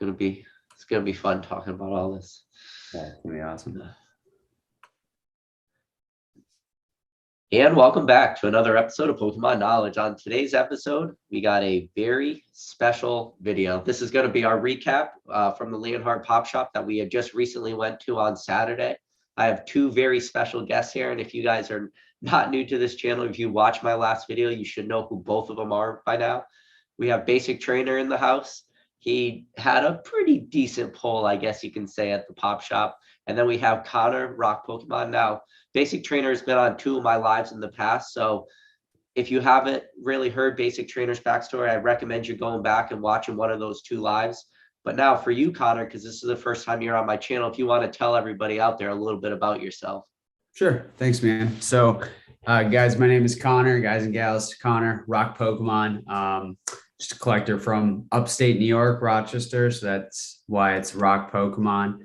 It's gonna be fun talking about all this. Yeah, it's gonna be awesome. And welcome back to another episode of Pokemon Knowledge. On today's episode, we got a very special video. This is going to be our recap from the LeonHart's Pop Shop that we had just recently went to on Saturday. I have two very special guests here, and if you guys are not new to this channel, if you watched my last video, you should know who both of them are by now. We have Basic Trainer in the house. He had a pretty decent pull, I guess you can say, at the Pop Shop. And then we have Connor, Rock Pokemon. Now, Basic Trainer has been on 2 of my lives in the past. So if you haven't really heard Basic Trainer's backstory, I recommend you going back and watching one of those 2 lives. But now for you, Connor, because this is the first time you're on my channel, if you want to tell everybody out there a little bit about yourself. Sure. Thanks, man. So, guys, my name is Connor, guys and gals. Connor, Rock Pokemon. Just a collector from upstate New York, Rochester. So that's why it's Rock Pokemon.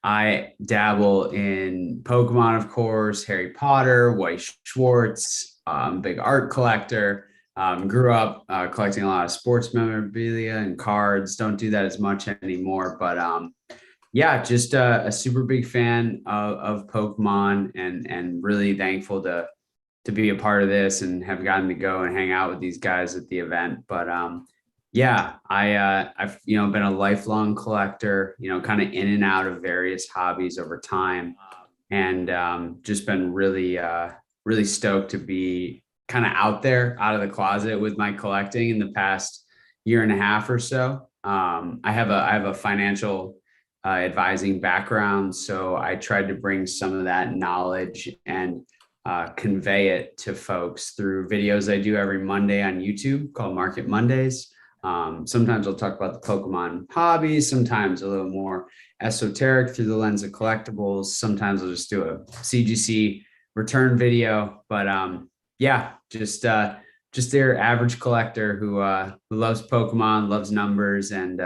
I dabble in Pokemon, of course, Harry Potter, White Schwartz, big art collector. Grew up collecting a lot of sports memorabilia and cards. Don't do that as much anymore, but yeah, just a super big fan of Pokemon and really thankful to be a part of this and have gotten to go and hang out with these guys at the event. But yeah, I've been a lifelong collector, kind of in and out of various hobbies over time, and just been really stoked to be kind of out of the closet with my collecting in the past year and a half or so. I have a financial advising background, so I tried to bring some of that knowledge and convey it to folks through videos I do every Monday on YouTube called Market Mondays. Sometimes I'll talk about the Pokemon hobby, sometimes a little more esoteric through the lens of collectibles. Sometimes I'll just do a CGC return video, but yeah, just their average collector who loves Pokemon, loves numbers, and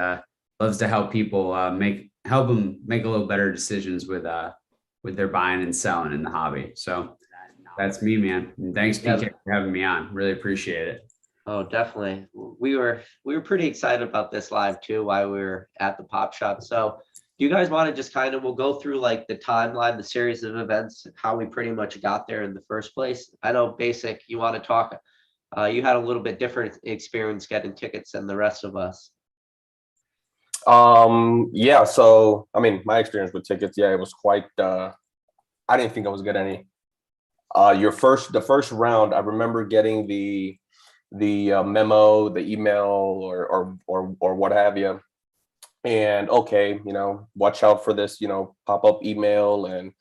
loves to help people help them make a little better decisions with their buying and selling in the hobby. So that's me, man. And thanks, PK, for having me on. Really appreciate it. Oh, definitely. We were pretty excited about this live too while we were at the Pop Shop. So do you guys want to just we'll go through like the timeline, the series of events, how we pretty much got there in the first place? I know Basic, you want to talk, you had a little bit different experience getting tickets than the rest of us. Yeah, so I mean, my experience with tickets, yeah, it was quite I didn't think I was getting any. The first round, I remember getting the memo, the email, or what have you, and okay, watch out for this, pop-up email, and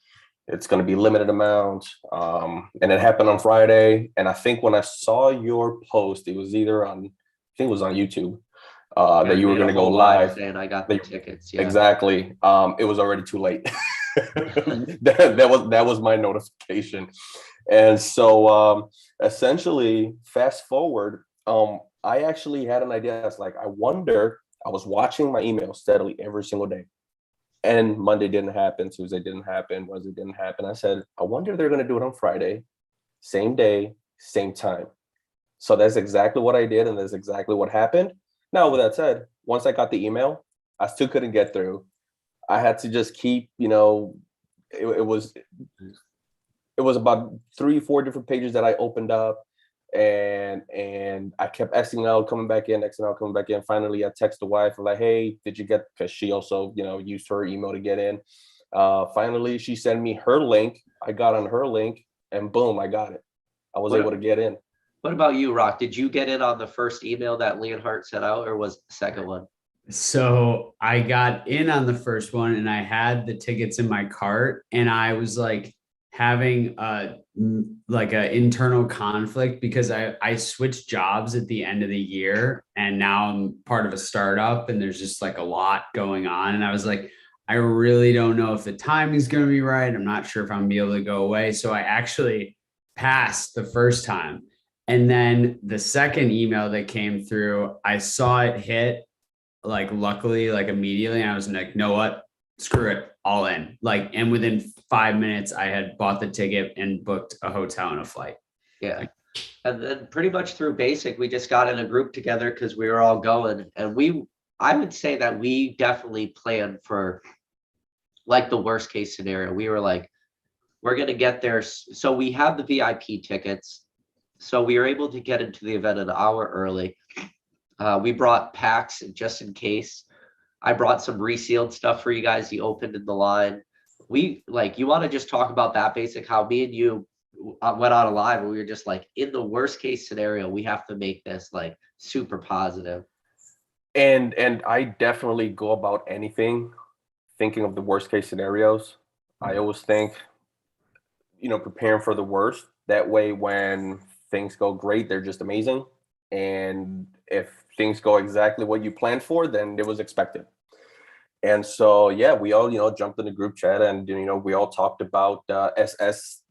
it's going to be limited amount. And it happened on Friday, and I think when I saw your post, it was either on, I think it was on YouTube, that you were going to go live, and I got the tickets. Yeah. Exactly. It was already too late. that was my notification. And so essentially, fast forward, I actually had an idea. It's like, I was watching my email steadily every single day, and Monday didn't happen, Tuesday didn't happen, Wednesday didn't happen. I said, I wonder if they're going to do it on Friday, same day, same time. So that's exactly what I did, and that's exactly what happened. Now, with that said, once I got the email, I still couldn't get through. I had to just keep, it was about 3-4 different pages that I opened up, and I kept Xing out, coming back in, Xing out, coming back in. Finally, I text the wife, I'm like, hey, did you get, because she also, used her email to get in. Finally, she sent me her link. I got on her link, and boom, I got it. I was able to get in. What about you, Rock? Did you get in on the first email that LeonHart sent out, or was the second one? So I got in on the first one, and I had the tickets in my cart, and I was like having like an internal conflict because I switched jobs at the end of the year, and now I'm part of a startup, and there's just like a lot going on. And I was like, I really don't know if the timing is going to be right. I'm not sure if I'm gonna be able to go away. So I actually passed the first time. And then the second email that came through, I saw it hit, like, luckily, like, immediately. And I was like, know what? Screw it, all in. Like, and within 5 minutes, I had bought the ticket and booked a hotel and a flight. Yeah. And then pretty much through Basic, we just got in a group together because we were all going. And I would say that we definitely planned for like the worst case scenario. We were like, we're going to get there. So we had the VIP tickets. So we were able to get into the event an hour early. We brought packs just in case. I brought some resealed stuff for you guys. He opened in the line. We like, you want to just talk about that basic, how me and you went on a live and we were just like, in the worst case scenario, we have to make this like super positive. And I definitely go about anything thinking of the worst case scenarios. I always think, preparing for the worst. That way, when things go great, they're just amazing. And if things go exactly what you planned for, then it was expected. And so, yeah, we all, jumped in the group chat and, we all talked about SS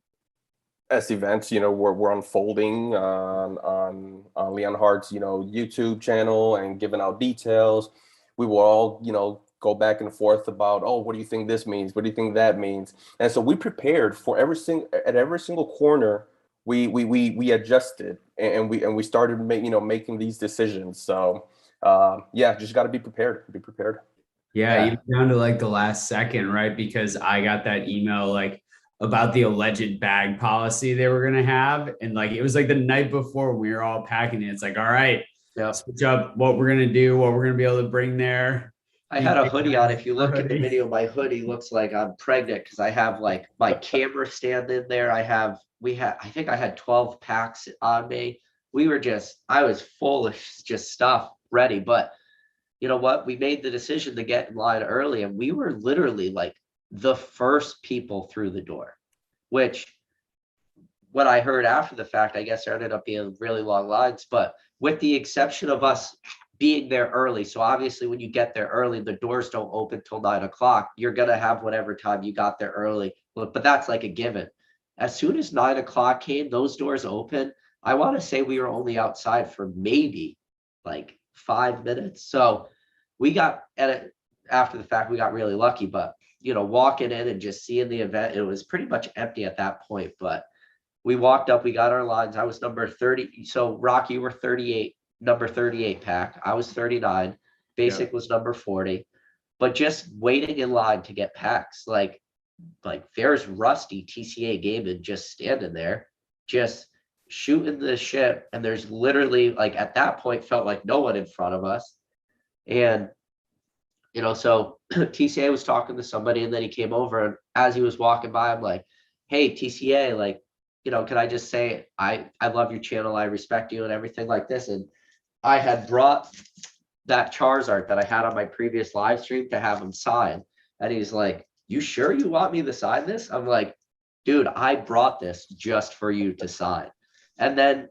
events, we're unfolding on LeonHart's, YouTube channel and giving out details. We will all, go back and forth about, oh, what do you think this means? What do you think that means? And so we prepared for every single corner. We adjusted and we started making these decisions. So just got to be prepared. Be prepared. Yeah, even down to like the last second, right? Because I got that email like about the alleged bag policy they were gonna have, and like it was like the night before we were all packing it. It's like, all right, switch up what we're gonna do, what we're gonna be able to bring there. I had a hoodie on. If you look at the video, my hoodie looks like I'm pregnant because I have like my camera stand in there. I think I had 12 packs on me. I was full of just stuff ready. But you know what? We made the decision to get in line early, and we were literally like the first people through the door, which what I heard after the fact, I guess there ended up being really long lines, but with the exception of us being there early. So obviously when you get there early, the doors don't open till 9 o'clock. You're going to have whatever time you got there early, but that's like a given. As soon as 9 o'clock came, those doors open. I want to say we were only outside for maybe like 5 minutes. So we got after the fact, we got really lucky, but walking in and just seeing the event, it was pretty much empty at that point. But we walked up, we got our lines. I was number 30. So Rocky, you were 38. Number 38 pack. I was 39. Basic was number 40. But just waiting in line to get packs, like there's Rusty TCA Gaming just standing there, just shooting the shit. And there's literally like at that point felt like no one in front of us. And so TCA was talking to somebody, and then he came over, and as he was walking by, I'm like, hey, TCA, like, can I just say I love your channel, I respect you and everything like this. And I had brought that Charizard that I had on my previous live stream to have him sign. And he's like, you sure you want me to sign this? I'm like, dude, I brought this just for you to sign. And then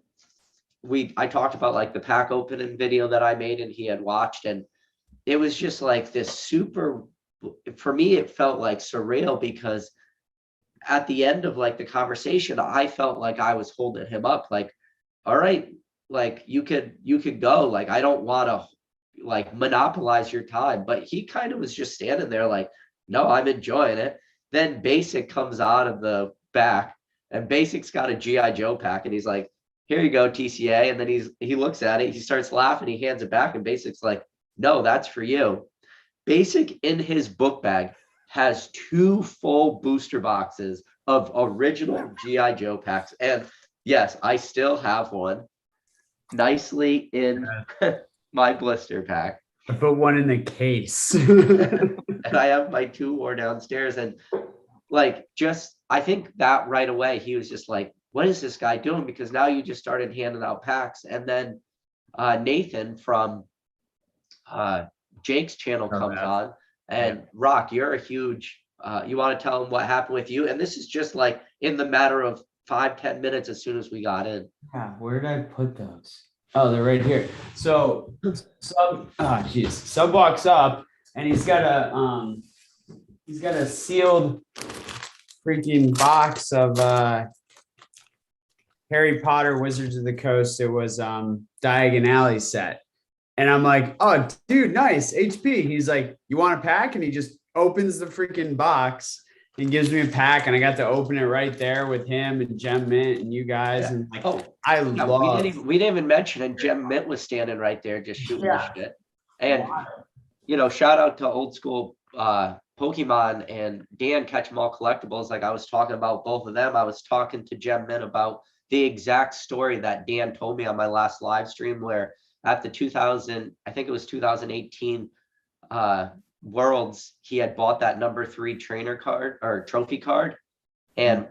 I talked about like the pack opening video that I made and he had watched. And it was just like this for me, it felt like surreal because at the end of like the conversation, I felt like I was holding him up like, all right, like you could go, like I don't want to like monopolize your time. But he kind of was just standing there like, no, I'm enjoying it. Then Basic comes out of the back, and Basic's got a GI Joe pack, and he's like, here you go, TCA. And then he looks at it, he starts laughing, he hands it back, and Basic's like, no, that's for you. Basic in his book bag has 2 full booster boxes of original GI Joe packs. And yes, I still have one nicely in my blister pack. I put one in the case. And I have my 2 more downstairs. And like, I think that right away, he was just like, what is this guy doing? Because now you just started handing out packs. And then Nathan from Jake's channel comes on, and Rock, you're a huge, you want to tell him what happened with you? And this is just like in the matter of 5-10 minutes as soon as we got in. Yeah, where did I put those? Oh, they're right here. So Sub walks up, and he's got a sealed freaking box of Harry Potter Wizards of the Coast. It was Diagon Alley set. And I'm like, oh, dude, nice, HP. He's like, you want a pack? And he just opens the freaking box and gives me a pack. And I got to open it right there with him and Gem Mint and you guys. Yeah. And like, we didn't even mention it. Gem Mint was standing right there just shooting the shit. And shout out to old school Pokemon and Dan Catch 'em All Collectibles. Like I was talking about both of them. I was talking to Gem Mint about the exact story that Dan told me on my last live stream, where at the 2018 Worlds, he had bought that number 3 trainer card or trophy card. And,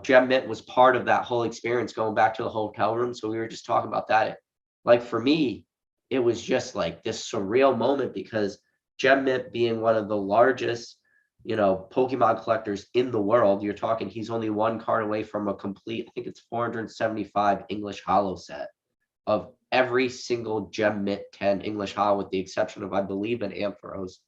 Gem Mint was part of that whole experience going back to the hotel room. So we were just talking about that. Like for me, it was just like this surreal moment because Gem Mint being one of the largest, Pokemon collectors in the world, you're talking, he's only one card away from a complete, I think it's 475 English Holo set of every single Gem Mint 10 English Holo, with the exception of, I believe, an Ampharos.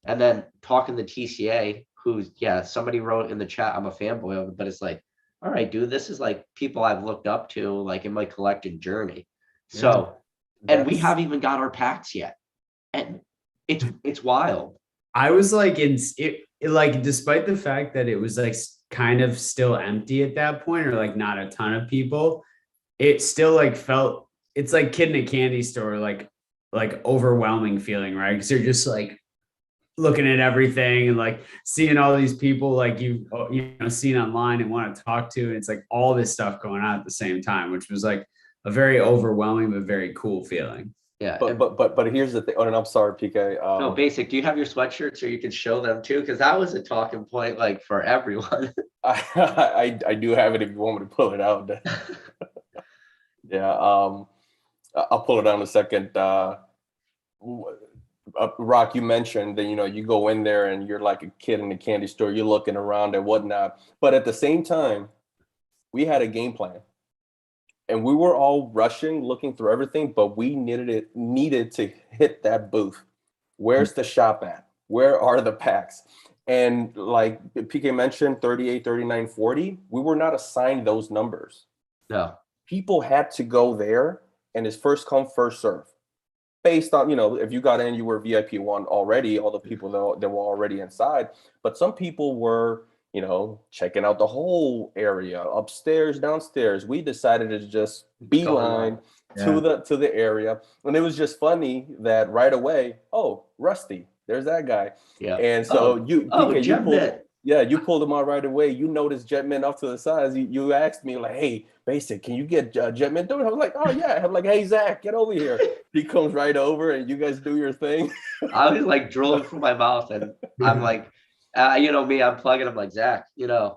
And then talking to TCA, who's, somebody wrote in the chat, I'm a fanboy of it, but it's like, all right, dude, this is like people I've looked up to, like in my collecting journey. So, and we haven't even got our packs yet. And it's wild. I was like, like, despite the fact that it was like kind of still empty at that point, or like not a ton of people, it still like felt, it's like kid in a candy store, like overwhelming feeling, right? Because you're just like looking at everything and like seeing all these people like you seen online and want to talk to, and it's like all this stuff going on at the same time, which was like a very overwhelming but very cool feeling. Yeah. But here's the thing. Oh, and I'm sorry, PK. No, Basic, do you have your sweatshirts so you can show them too? Because that was a talking point like for everyone. I do have it if you want me to pull it out. Yeah, I'll pull it out in a second. Rock, you mentioned that, you go in there and you're like a kid in the candy store, you're looking around and whatnot. But at the same time, we had a game plan. And we were all rushing, looking through everything, but we needed to hit that booth. Where's the shop at? Where are the packs? And like PK mentioned, 38, 39, 40, we were not assigned those numbers. No. People had to go there, and it's first come, first serve. Based on, if you got in, you were VIP 1 already, all the people that were already inside. But some people were, checking out the whole area, upstairs, downstairs. We decided to just beeline to the area. And it was just funny that right away, oh, Rusty, there's that guy. Yeah. And so you pulled him out right away. You noticed Jetman off to the sides. You asked me like, hey, Basic, can you get Jetman doing? I was like, oh yeah. I'm like, hey, Zach, get over here. He comes right over and you guys do your thing. I was like drooling from my mouth, and I'm like, me, I'm plugging him like, Zach, I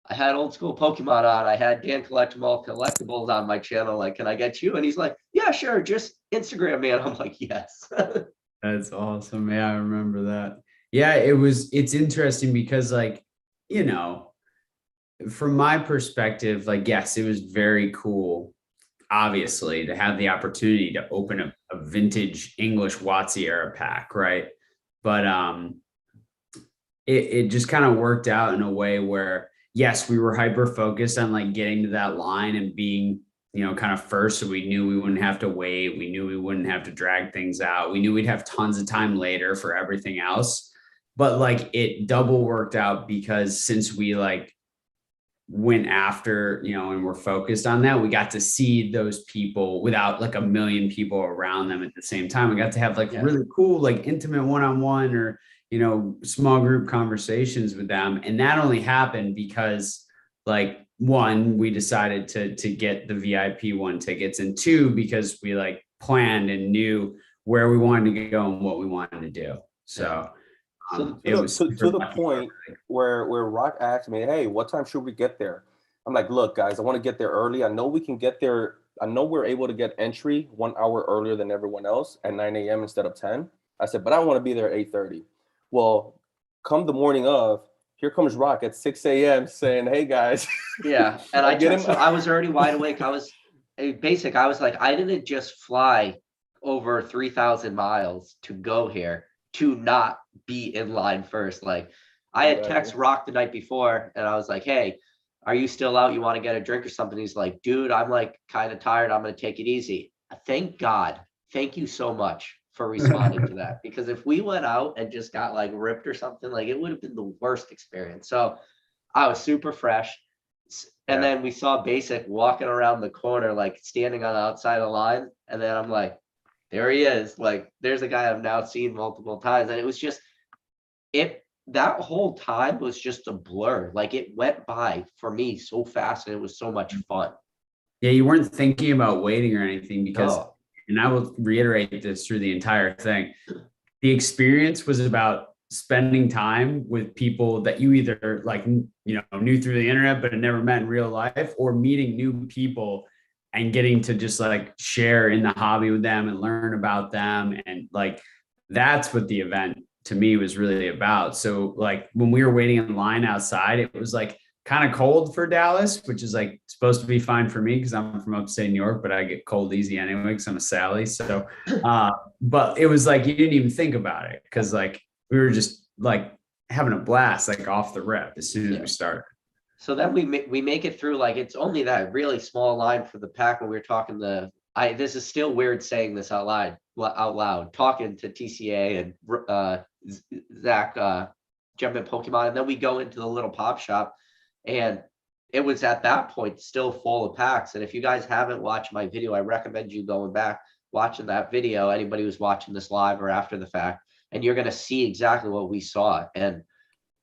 had old school Pokemon on. I had Dan Collect 'em All Collectibles on my channel. Like, can I get you? And he's like, yeah, sure. Just Instagram me. And I'm like, yes. That's awesome. Yeah, I remember that. Yeah, it's interesting because like, from my perspective, like, yes, it was very cool, obviously, to have the opportunity to open a vintage English WotC era pack, right? But it just kind of worked out in a way where, yes, we were hyper focused on like getting to that line and being, kind of first. So we knew we wouldn't have to wait. We knew we wouldn't have to drag things out. We knew we'd have tons of time later for everything else. But like it double worked out because since we like went after, and we're focused on that, we got to see those people without like a million people around them at the same time. We got to have like really cool, like intimate one-on-one or, small group conversations with them. And that only happened because like, one, we decided to get the VIP 1 tickets, and 2, because we like planned and knew where we wanted to go and what we wanted to do. So it was to the point where Rock asked me, hey, what time should we get there? I'm like, look, guys, I want to get there early. I know we can get there. I know we're able to get entry 1 hour earlier than everyone else at 9 a.m. instead of 10. I said, but I want to be there at 8:30. Well, come the morning of, here comes Rock at 6 a.m. saying, hey, guys. Yeah. And I was already wide awake. I was like, I didn't just fly over 3,000 miles to go here to not be in line first. Like I had text Rock the night before and I was like, hey, are you still out? You want to get a drink or something? He's like, dude, I'm like kind of tired. I'm going to take it easy. Thank God. Thank you so much for responding to that, because if we went out and just got like ripped or something, like it would have been the worst experience. So I was super fresh. And then we saw Basic walking around the corner, like standing on the outside of the line. And then I'm like, there he is. Like, there's a guy I've now seen multiple times. And it was just, that whole time was just a blur. Like, it went by for me so fast and it was so much fun. Yeah, you weren't thinking about waiting or anything because, No. and I will reiterate this through the entire thing. The experience was about spending time with people that you either knew through the internet but had never met in real life, or meeting new people and getting to just like share in the hobby with them and learn about them. And like, that's what the event to me was really about. So like when we were waiting in line outside, it was like kind of cold for Dallas, which is like supposed to be fine for me because I'm from upstate New York, but I get cold easy anyway because I'm a Sally. So, but it was like you didn't even think about it because like we were just like having a blast, like off the rip as soon as we started. So then we make it through, like, it's only that really small line for the pack when we were talking this is still weird saying this out loud, talking to TCA and Zach jumping Pokemon, and then we go into the little pop shop, and it was at that point still full of packs. And if you guys haven't watched my video, I recommend you going back, watching that video, anybody who's watching this live or after the fact, and you're going to see exactly what we saw. And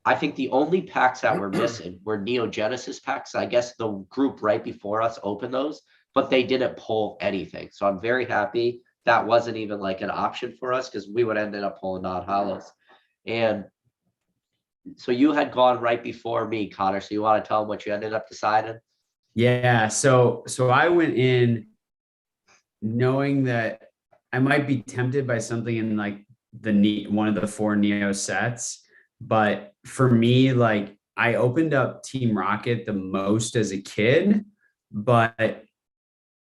I think the only packs that were missing were Neo Genesis packs. I guess the group right before us opened those, but they didn't pull anything. So I'm very happy that wasn't even like an option for us, because we would end up pulling non-hollows. And so you had gone right before me, Connor. So you want to tell them what you ended up deciding? Yeah. So I went in knowing that I might be tempted by something in like one of the 4 Neo sets. But for me, like I opened up Team Rocket the most as a kid, but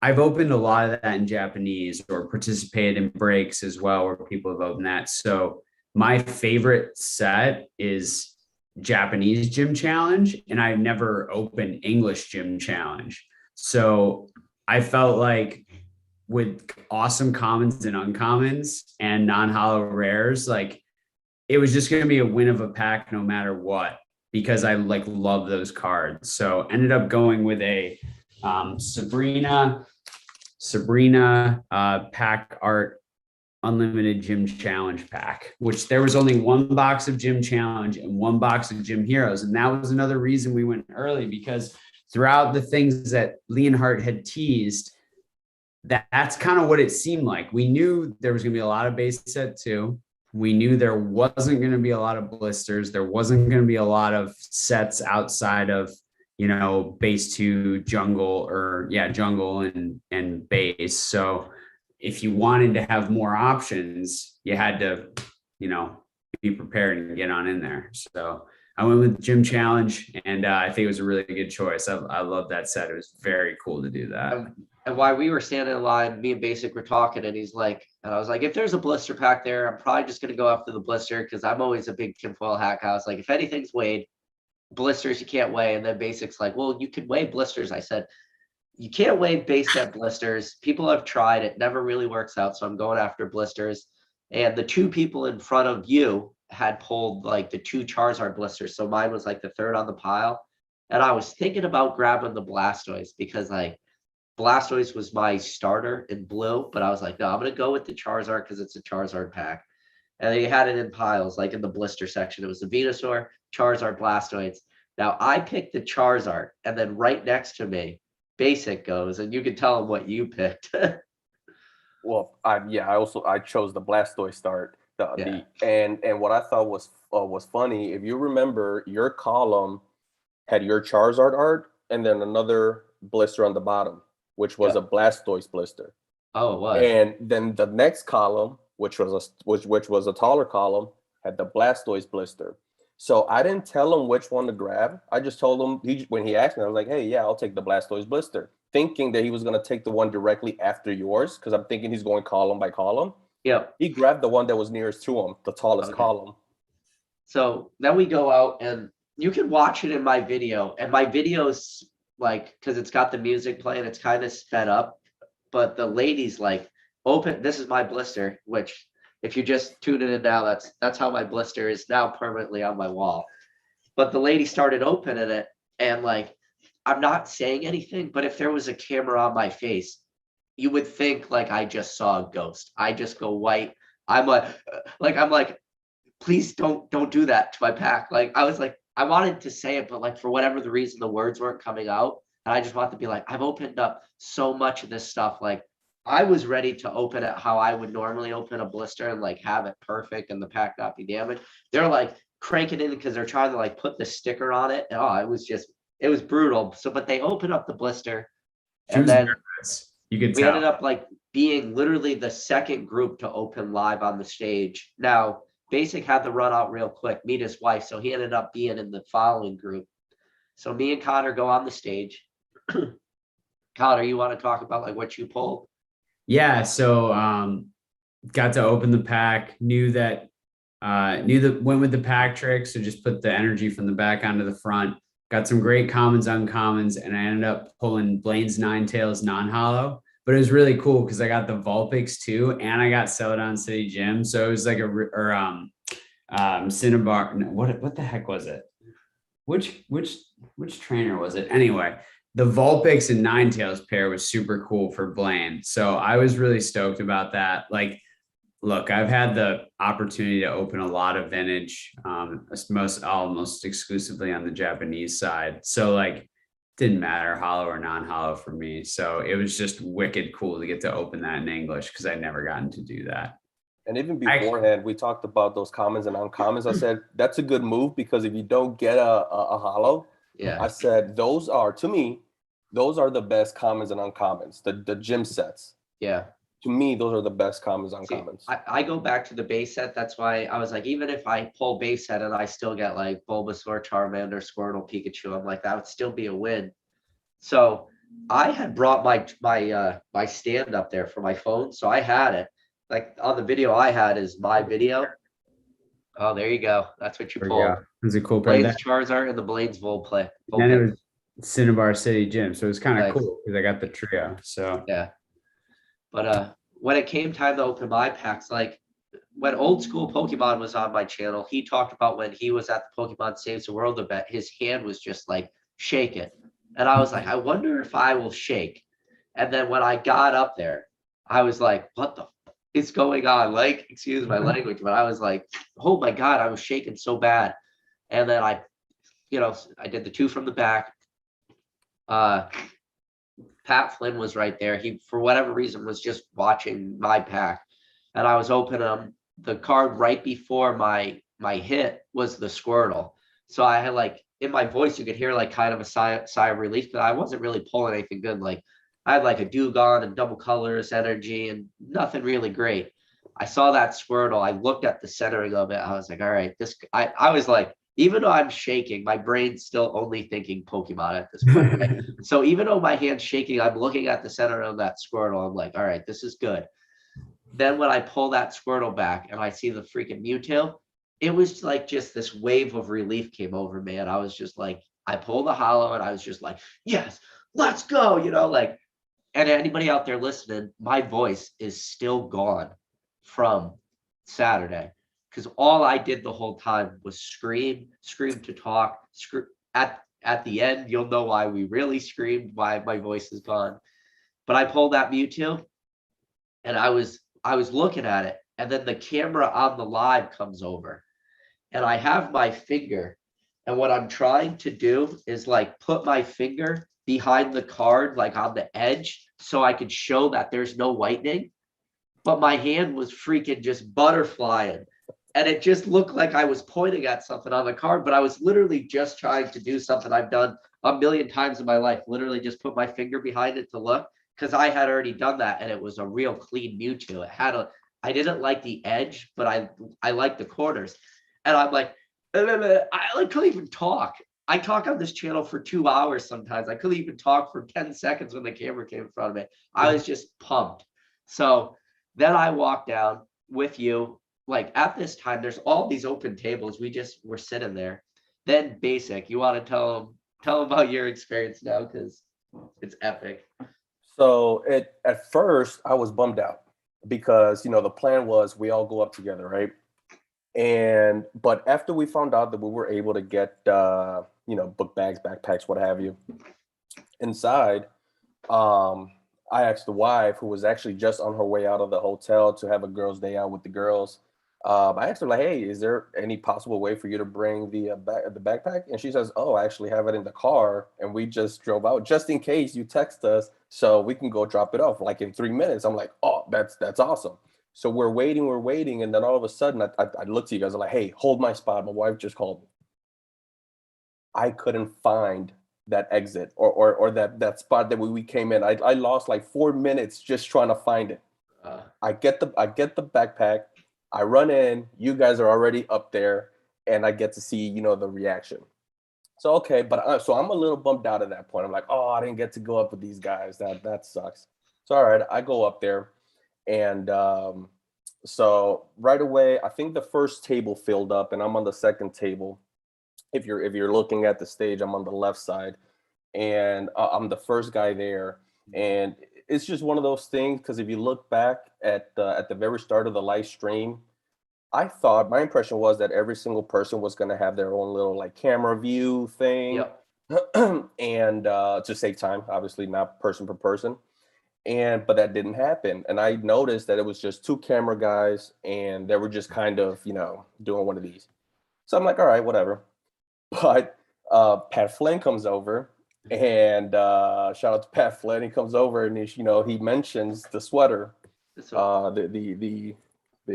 I've opened a lot of that in Japanese or participated in breaks as well, where people have opened that. So my favorite set is Japanese Gym Challenge, and I've never opened English Gym Challenge. So I felt like with awesome commons and uncommons and non-hollow rares, like it was just going to be a win of a pack no matter what, because I like love those cards. So ended up going with a Sabrina pack art unlimited Gym Challenge pack, which there was only 1 box of Gym Challenge and 1 box of Gym Heroes. And that was another reason we went early, because throughout the things that LeonHart had teased, that's kind of what it seemed like. We knew there was going to be a lot of base set 2. We knew there wasn't going to be a lot of blisters. There wasn't going to be a lot of sets outside of, base 2, jungle and base. So if you wanted to have more options, you had to, be prepared and get on in there. So I went with Gym Challenge, and I think it was a really good choice. I love that set. It was very cool to do that. And while we were standing in line, me and Basic were talking, and I was like, if there's a blister pack there, I'm probably just going to go after the blister, because I'm always a big tinfoil hat guy. I was like, if anything's weighed, blisters you can't weigh. And then Basic's like, well, you can weigh blisters. I said, you can't weigh base set blisters. People have tried it, never really works out. So I'm going after blisters. And the 2 people in front of you had pulled like the 2 Charizard blisters. So mine was like the 3rd on the pile. And I was thinking about grabbing the Blastoise, because like Blastoise was my starter in blue, but I was like, no, I'm going to go with the Charizard because it's a Charizard pack. And they had it in piles, like in the blister section. It was the Venusaur, Charizard, Blastoise. Now I picked the Charizard, and then right next to me, Basic goes, and you can tell him what you picked. Well, I chose the Blastoise start. And what I thought was funny, if you remember, your column had your Charizard art and then another blister on the bottom, which was a Blastoise blister. Oh, it was. And then the next column, which was a taller column, had the Blastoise blister. So I didn't tell him which one to grab. I just told him, when he asked me, I was like, hey, yeah, I'll take the Blastoise blister, thinking that he was going to take the one directly after yours, because I'm thinking he's going column by column. Yeah. He grabbed the one that was nearest to him, the tallest column. So then we go out, and you can watch it in my video. And my video's like, because it's got the music playing, it's kind of sped up. But the lady's like, open, this is my blister, which if you just tune it in now, that's how my blister is now permanently on my wall. But the lady started opening it, and like, I'm not saying anything, but if there was a camera on my face, you would think like I just saw a ghost. I just go white. I'm like, please don't do that to my pack. Like I was like, I wanted to say it, but like for whatever the reason, the words weren't coming out. And I just wanted to be like, I've opened up so much of this stuff. Like I was ready to open it how I would normally open a blister and like have it perfect and the pack not be damaged. They're like cranking in because they're trying to like put the sticker on it. And it was brutal. So, but they opened up the blister and then nervous. You could we tell. ended up like being literally the second group to open live on the stage. Now, Basic had to run out real quick, meet his wife. So he ended up being in the following group. So me and Connor go on the stage. Connor, you want to talk about like what you pulled? Yeah, so got to open the pack, knew that went with the pack trick, so just put the energy from the back onto the front. Got some great commons, uncommons, and I ended up pulling Blaine's Nine Tails non-hollow. But it was really cool because I got the Vulpix too, and I got Celadon City Gym. So it was like Cinnabar. No, what the heck was it? Which trainer was it? Anyway, the Vulpix and Nine Tails pair was super cool for Blaine. So I was really stoked about that. Like, look, I've had the opportunity to open a lot of vintage, almost exclusively on the Japanese side. So like, didn't matter hollow or non-hollow for me. So it was just wicked cool to get to open that in English because I'd never gotten to do that. And even beforehand, we talked about those commons and uncommons. I said, that's a good move because if you don't get a hollow, I said, those are, to me, those are the best commons and uncommons, the gym sets. Yeah. To me, those are the best commons, uncommons. I go back to the base set. That's why I was like, even if I pull base set and I still get like Bulbasaur, Charmander, Squirtle, Pikachu, I'm like, that would still be a win. So I had brought my stand up there for my phone. So I had it. Like on the video I had is my video. Oh, there you go. That's what you pulled. It's a cool pair. Blaine's Charizard and the Blaine's Volplay. And it was Cinnabar City Gym. So it was kind of Nice. cool because I got the trio. So yeah. But when it came time to open my packs, like when Old School Pokemon was on my channel, he talked about when he was at the Pokemon Saves the World event, his hand was just like shaking. And I was like, I wonder if I will shake. And then when I got up there, I was like, what the f- is going on? Like, excuse my language, but I was like, oh my God, I was shaking so bad. And then I did the two from the back. Pat Flynn was right there. He, for whatever reason, was just watching my pack. And I was opening them. The card right before my hit was the Squirtle. So I had like, in my voice, you could hear like kind of a sigh of relief, but I wasn't really pulling anything good. Like I had like a Dugong and double colors energy and nothing really great. I saw that Squirtle. I looked at the centering of it. I was like, all right, I was like, even though I'm shaking, my brain's still only thinking Pokemon at this point. Right? So even though my hand's shaking, I'm looking at the center of that Squirtle. I'm like, all right, this is good. Then when I pull that Squirtle back and I see the freaking Mewtwo, it was like just this wave of relief came over me. And I was just like, I pulled the hollow and I was just like, yes, let's go. Like, and anybody out there listening, my voice is still gone from Saturday. Because all I did the whole time was scream to talk. At the end, you'll know why we really screamed, why my voice is gone. But I pulled that Mewtwo, and I was looking at it, and then the camera on the live comes over, and I have my finger, and what I'm trying to do is like put my finger behind the card, like on the edge, so I could show that there's no whitening. But my hand was freaking just butterflying. And it just looked like I was pointing at something on the card, but I was literally just trying to do something I've done a million times in my life, literally just put my finger behind it to look, because I had already done that and it was a real clean Mewtwo. I didn't like the edge, but I liked the corners. And I'm like, I couldn't even talk. I talk on this channel for 2 hours sometimes. I couldn't even talk for 10 seconds when the camera came in front of me. I was just pumped. So then I walked down with you. Like at this time, there's all these open tables. We just were sitting there. Then Basic, you want to tell them about your experience now, because it's epic. So at first I was bummed out because the plan was we all go up together, right? But after we found out that we were able to get book bags, backpacks, what have you, inside, I asked the wife, who was actually just on her way out of the hotel to have a girls' day out with the girls. I asked her like, "Hey, is there any possible way for you to bring the backpack?" And she says, "Oh, I actually have it in the car, and we just drove out just in case you text us, so we can go drop it off like in 3 minutes." I'm like, "Oh, that's awesome." So we're waiting, and then all of a sudden, I looked to you guys. I'm like, "Hey, hold my spot." My wife just called me. I couldn't find that exit or that spot that we came in. I lost like 4 minutes just trying to find it. Uh, I get the backpack. I run in. You guys are already up there, and I get to see the reaction. So okay, but so I'm a little bummed out at that point. I'm like, oh, I didn't get to go up with these guys. That sucks. So all right, I go up there, and so right away, I think the first table filled up, and I'm on the second table. If you're looking at the stage, I'm on the left side, and I'm the first guy there. And it's just one of those things because if you look back at the very start of the live stream, I thought my impression was that every single person was going to have their own little like camera view thing, yep. and to save time, obviously not person per person. And but that didn't happen, and I noticed that it was just two camera guys, and they were just kind of doing one of these. So I'm like, all right, whatever. But Pat Flynn comes over, and shout out to Pat Flynn. He comes over and he mentions the sweater, So, the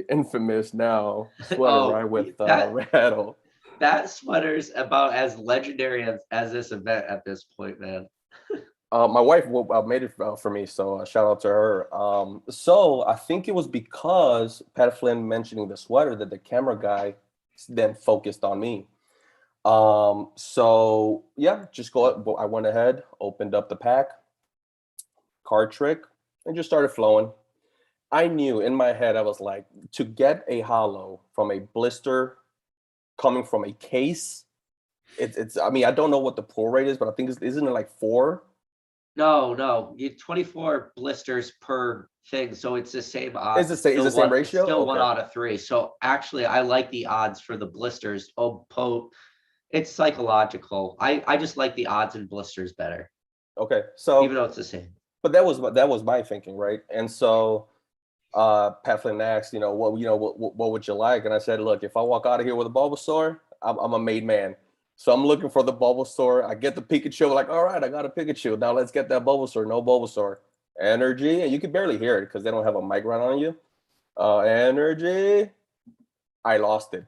infamous now sweater, oh, right, with that Rattle. that sweater's about as legendary as this event at this point, man. My wife made it for me, so shout out to her. So I think it was because Pat Flynn mentioning the sweater that the camera guy then focused on me. So yeah, just go. I went ahead, opened up the pack, card trick, and just started flowing. I knew in my head, I was like, to get a hollow from a blister coming from a case, it's. I mean, I don't know what the pull rate is, but I think isn't it like 4? No, you 24 blisters per thing, so it's the same Is odds. the same? Is the same ratio? Still one Okay. out of three. So actually, I like the odds for the blisters. It's psychological. I just like the odds in blisters better, Okay. even So, though it's the same. but that was my thinking, right? And so Pat Flynn asked, what would you like? And I said, look, if I walk out of here with a Bulbasaur, I'm a made man. So I'm looking for the Bulbasaur. I get the Pikachu. Like, all right, I got a Pikachu. Now let's get that Bulbasaur. No Bulbasaur. Energy, and you can barely hear it because they don't have a mic right on you. Energy. I lost it.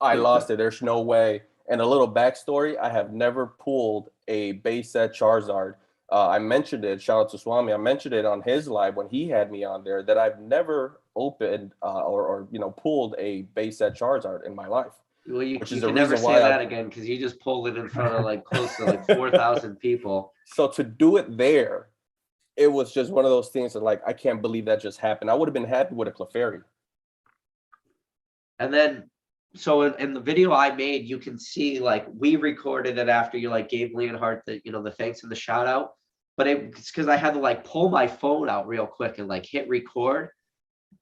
I lost it. There's no way. And a little backstory: I have never pulled a base set Charizard. I mentioned it. Shout out to Swami. I mentioned it on his live when he had me on there that I've never opened or pulled a base set Charizard in my life, Well, which you is the can never reason say why that again because you just pulled it in front of like close to like 4,000 people. So to do it there, it was just one of those things that like I can't believe that just happened. I would have been happy with a Clefairy. And then, so in the video I made, you can see like we recorded it after you like gave LeonHart the thanks and the shout out. But it's because I had to like pull my phone out real quick and like hit record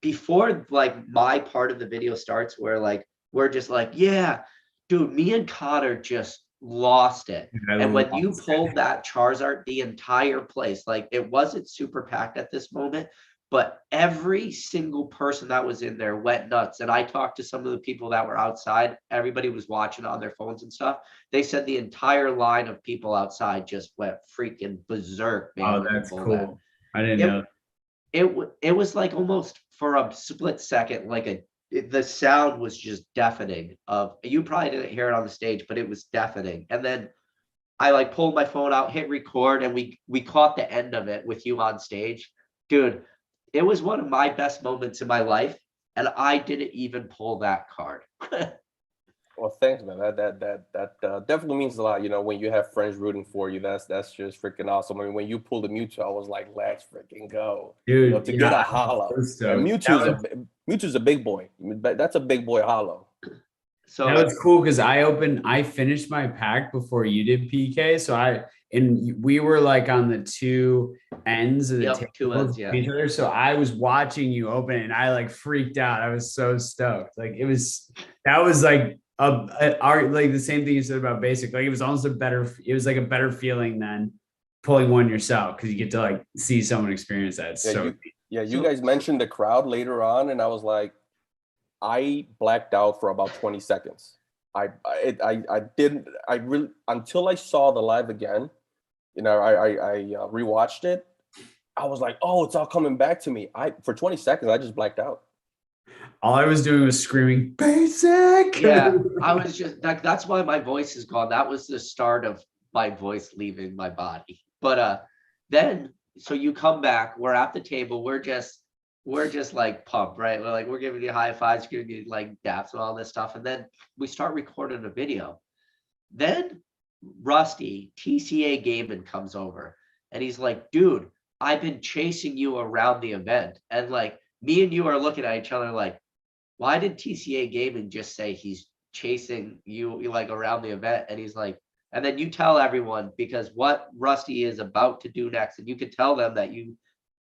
before like my part of the video starts, where like we're just like, yeah, dude, me and Connor just lost it. And when you pulled that Charizard, the entire place, like it wasn't super packed at this moment, but every single person that was in there went nuts. And I talked to some of the people that were outside. Everybody was watching on their phones and stuff. They said the entire line of people outside just went freaking berserk, man. Oh, that's cool. I didn't know. It was like almost for a split second, like the sound was just deafening. Of you probably didn't hear it on the stage, but it was deafening. And then I like pulled my phone out, hit record, and we caught the end of it with you on stage, dude. It was one of my best moments in my life, and I didn't even pull that card. Well, thanks, man. That definitely means a lot. When you have friends rooting for you, that's just freaking awesome. I mean, when you pulled the Mewtwo, I was like, let's freaking go, Dude. to get a hollow. And Mewtwo's a big boy. That's a big boy hollow. So that was cool because I finished my pack before you did, PK. So we were like on the two ends of the yep, table, 2 ends, yeah. each other. So I was watching you open it and I like freaked out. I was so stoked. Like that was like like the same thing you said about basic. Like it was like a better feeling than pulling one yourself because you get to like see someone experience that. You guys mentioned the crowd later on, and I was like, I blacked out for about 20 seconds. I didn't really until I saw the live again. I rewatched it. I was like, oh, it's all coming back to me. For 20 seconds, I just blacked out. All I was doing was screaming, basic. Yeah, I was just that's why my voice is gone. That was the start of my voice leaving my body. But then so you come back, we're at the table, we're just like pumped, right? We're giving you high fives, giving you like daps and all this stuff. And then we start recording a video. Then Rusty, TCA Gaming, comes over and he's like, dude, I've been chasing you around the event. And like me and you are looking at each other like, why did TCA Gaming just say he's chasing you like around the event? And he's like, and then you tell everyone, because what Rusty is about to do next, and you could tell them that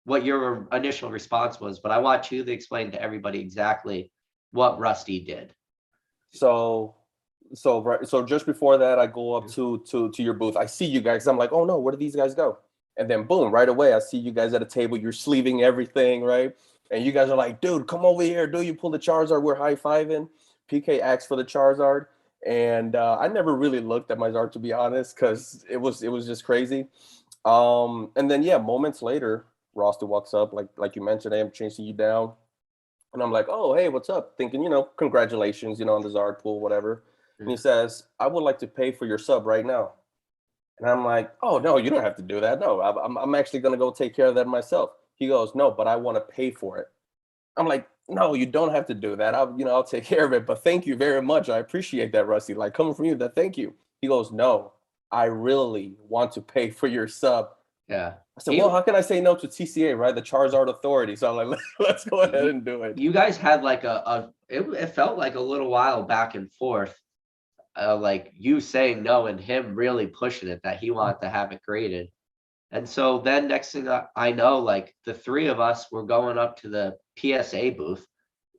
what your initial response was, but I want you to explain to everybody exactly what Rusty did. So just before that, I go up to your booth. I see you guys. I'm like, oh no, where did these guys go? And then boom, right away, I see you guys at a table. You're sleeving everything, right? And you guys are like, dude, come over here. Do you pull the Charizard? We're high-fiving. PK asked for the Charizard. And I never really looked at my Zard, to be honest, because it was just crazy. And then, yeah, moments later, Roster walks up, like you mentioned, I'm chasing you down. And I'm like, oh, hey, what's up? Thinking, congratulations, on the Zard pool, whatever. And he says, I would like to pay for your sub right now. And I'm like, oh, no, you don't have to do that. No, I'm actually going to go take care of that myself. He goes, no, but I want to pay for it. I'm like, no, you don't have to do that. I'll take care of it. But thank you very much. I appreciate that, Rusty. Like coming from you, that thank you. He goes, no, I really want to pay for your sub. Yeah. I said, well, how can I say no to TCA, right? The Charizard Authority. So I'm like, let's go ahead and do it. You guys had like it felt like a little while back and forth, like you saying no and him really pushing it that he wanted to have it graded. And so then next thing I know, like the three of us were going up to the PSA booth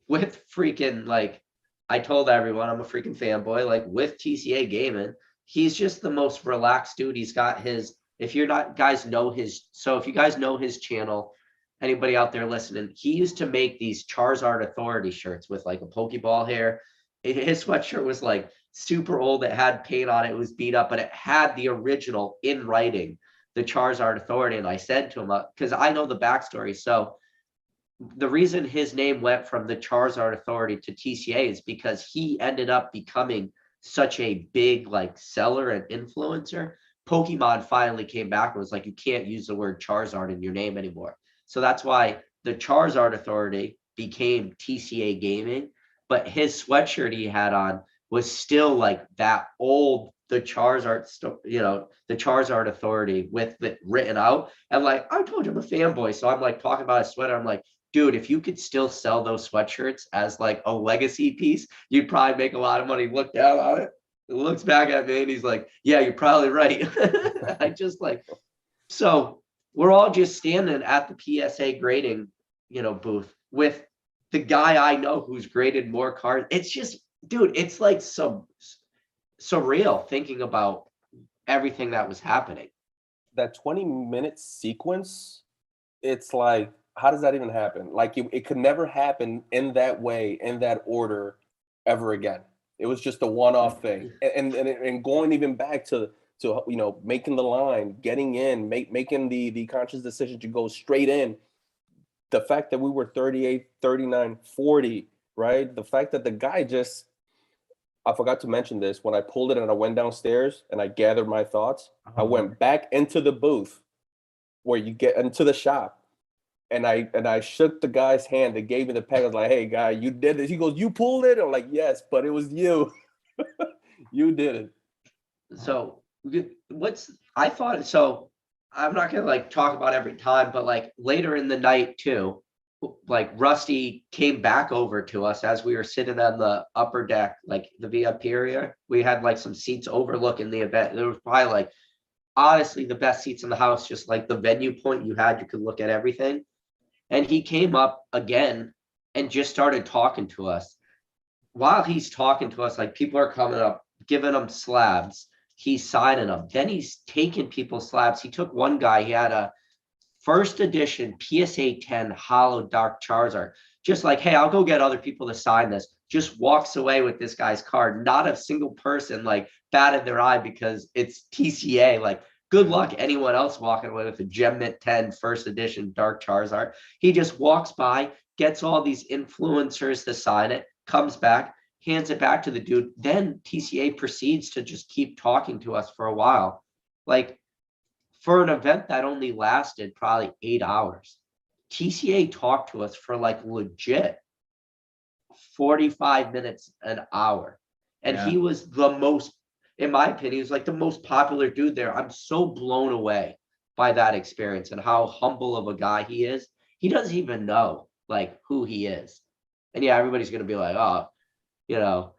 with freaking, like, I told everyone I'm a freaking fanboy, like with TCA Gaming. He's just the most relaxed dude. He's got his, if you guys know his channel, anybody out there listening, he used to make these Charizard Authority shirts with like a Pokeball hair. His sweatshirt was like super old. It had paint on it. It was beat up, but it had the original in writing, the Charizard Authority. And I said to him, because I know the backstory. So the reason his name went from the Charizard Authority to TCA is because he ended up becoming such a big like seller and influencer. Pokemon finally came back and was like, you can't use the word Charizard in your name anymore. So that's why the Charizard Authority became TCA Gaming, but his sweatshirt he had on was still like that old, the Charizard, the Charizard Authority with it written out. And like, I told you I'm a fanboy. So I'm like talking about a sweater. I'm like, dude, if you could still sell those sweatshirts as like a legacy piece, you'd probably make a lot of money. Look down on it. It looks back at me and he's like, yeah, you're probably right. I just like, so we're all just standing at the PSA grading, booth with the guy I know who's graded more cards. It's just, dude, it's like so surreal thinking about everything that was happening. That 20-minute sequence, it's like, how does that even happen? Like it could never happen in that way, in that order ever again. It was just a one-off thing. And going even back to making the line, getting in, making the conscious decision to go straight in. The fact that we were 38, 39, 40, right? The fact that the guy just, I forgot to mention this, when I pulled it and I went downstairs and I gathered my thoughts, I went back into the booth where you get into the shop. And I shook the guy's hand that gave me the pack. I was like, hey, guy, you did this. He goes, you pulled it? I'm like, yes, but it was you. You did it. So so I'm not going to like talk about every time, but like later in the night too, like Rusty came back over to us as we were sitting on the upper deck, like the VIP area. We had like some seats overlooking the event. There was probably like, honestly, the best seats in the house, just like the venue point you could look at everything. And he came up again and just started talking to us. While he's talking to us, like people are coming up, giving him slabs. he's signing them. Then he's taking people's slabs. He took one guy, he had a first edition PSA 10 hollow dark Charizard. Just like, hey, I'll go get other people to sign this. Just walks away with this guy's card. Not a single person like batted their eye because it's TCA. Like, good luck anyone else walking away with a Gem Mint 10 first edition dark Charizard. He just walks by, gets all these influencers to sign it, comes back, hands it back to the dude. Then TCA proceeds to just keep talking to us for a while. Like, for an event that only lasted probably 8 hours, TCA talked to us for like legit 45 minutes, an hour. And Yeah. he was the most, in my opinion, he was like the most popular dude there. I'm so blown away by that experience and how humble of a guy he is. He doesn't even know like who he is. And yeah, everybody's going to be like, oh, you know,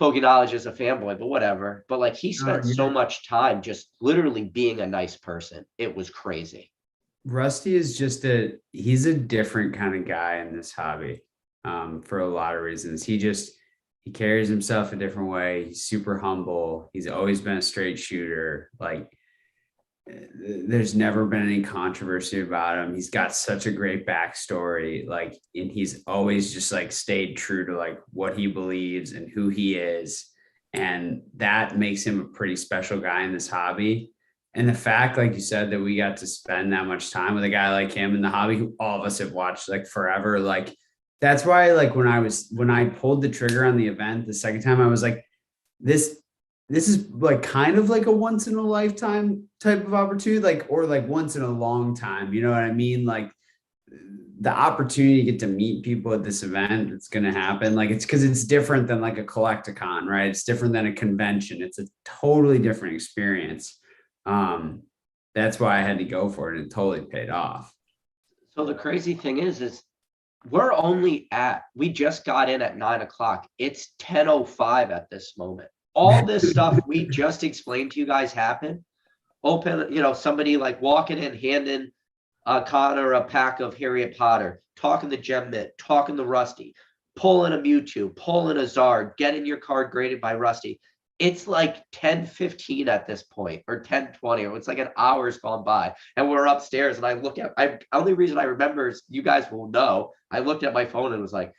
Knowledge is a fanboy, but whatever. But like he spent so much time just literally being a nice person. It was crazy. Rusty is just he's a different kind of guy in this hobby, for a lot of reasons. He carries himself a different way. He's super humble. He's always been a straight shooter. Like, there's never been any controversy about him. He's got such a great backstory. Like, and he's always just like stayed true to like what he believes and who he is. And that makes him a pretty special guy in this hobby. And the fact, like you said, that we got to spend that much time with a guy like him in the hobby, who all of us have watched like forever. Like, that's why, like, when I pulled the trigger on the event the second time, I was like, this is like kind of like a once in a lifetime type of opportunity, like, or like once in a long time, you know what I mean? Like, the opportunity to get to meet people at this event, it's going to happen. Like, it's because it's different than like a collecticon, right? It's different than a convention. It's a totally different experience. That's why I had to go for it, and it totally paid off. So the crazy thing is we just got in at 9 o'clock. It's 10:05 at this moment. All this stuff we just explained to you guys happened. Open, somebody like walking in, handing Connor a pack of Harry Potter, talking to Gem Mint, talking to Rusty, pulling a Mewtwo, pulling a Zard, getting your card graded by Rusty. It's like 10:15 at this point, or 10:20, or it's like an hour's gone by, and we're upstairs. And I look at, only reason I remember is, you guys will know, I looked at my phone and was like,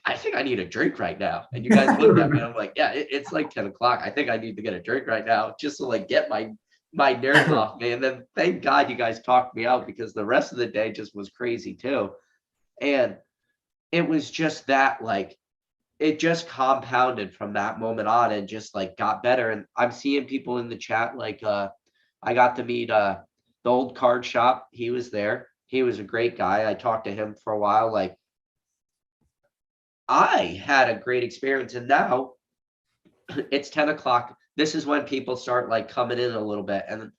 I think I need a drink right now. And you guys looked at me and I'm like, yeah, it's like 10 o'clock. I think I need to get a drink right now, just to like get my nerves off me. And then thank God you guys talked me out, because the rest of the day just was crazy too. And it was just that, like, it just compounded from that moment on and just like got better. And I'm seeing people in the chat, like, I got to meet the old card shop. He was there. He was a great guy. I talked to him for a while. Like, I had a great experience. And now it's 10 o'clock. This is when people start like coming in a little bit, and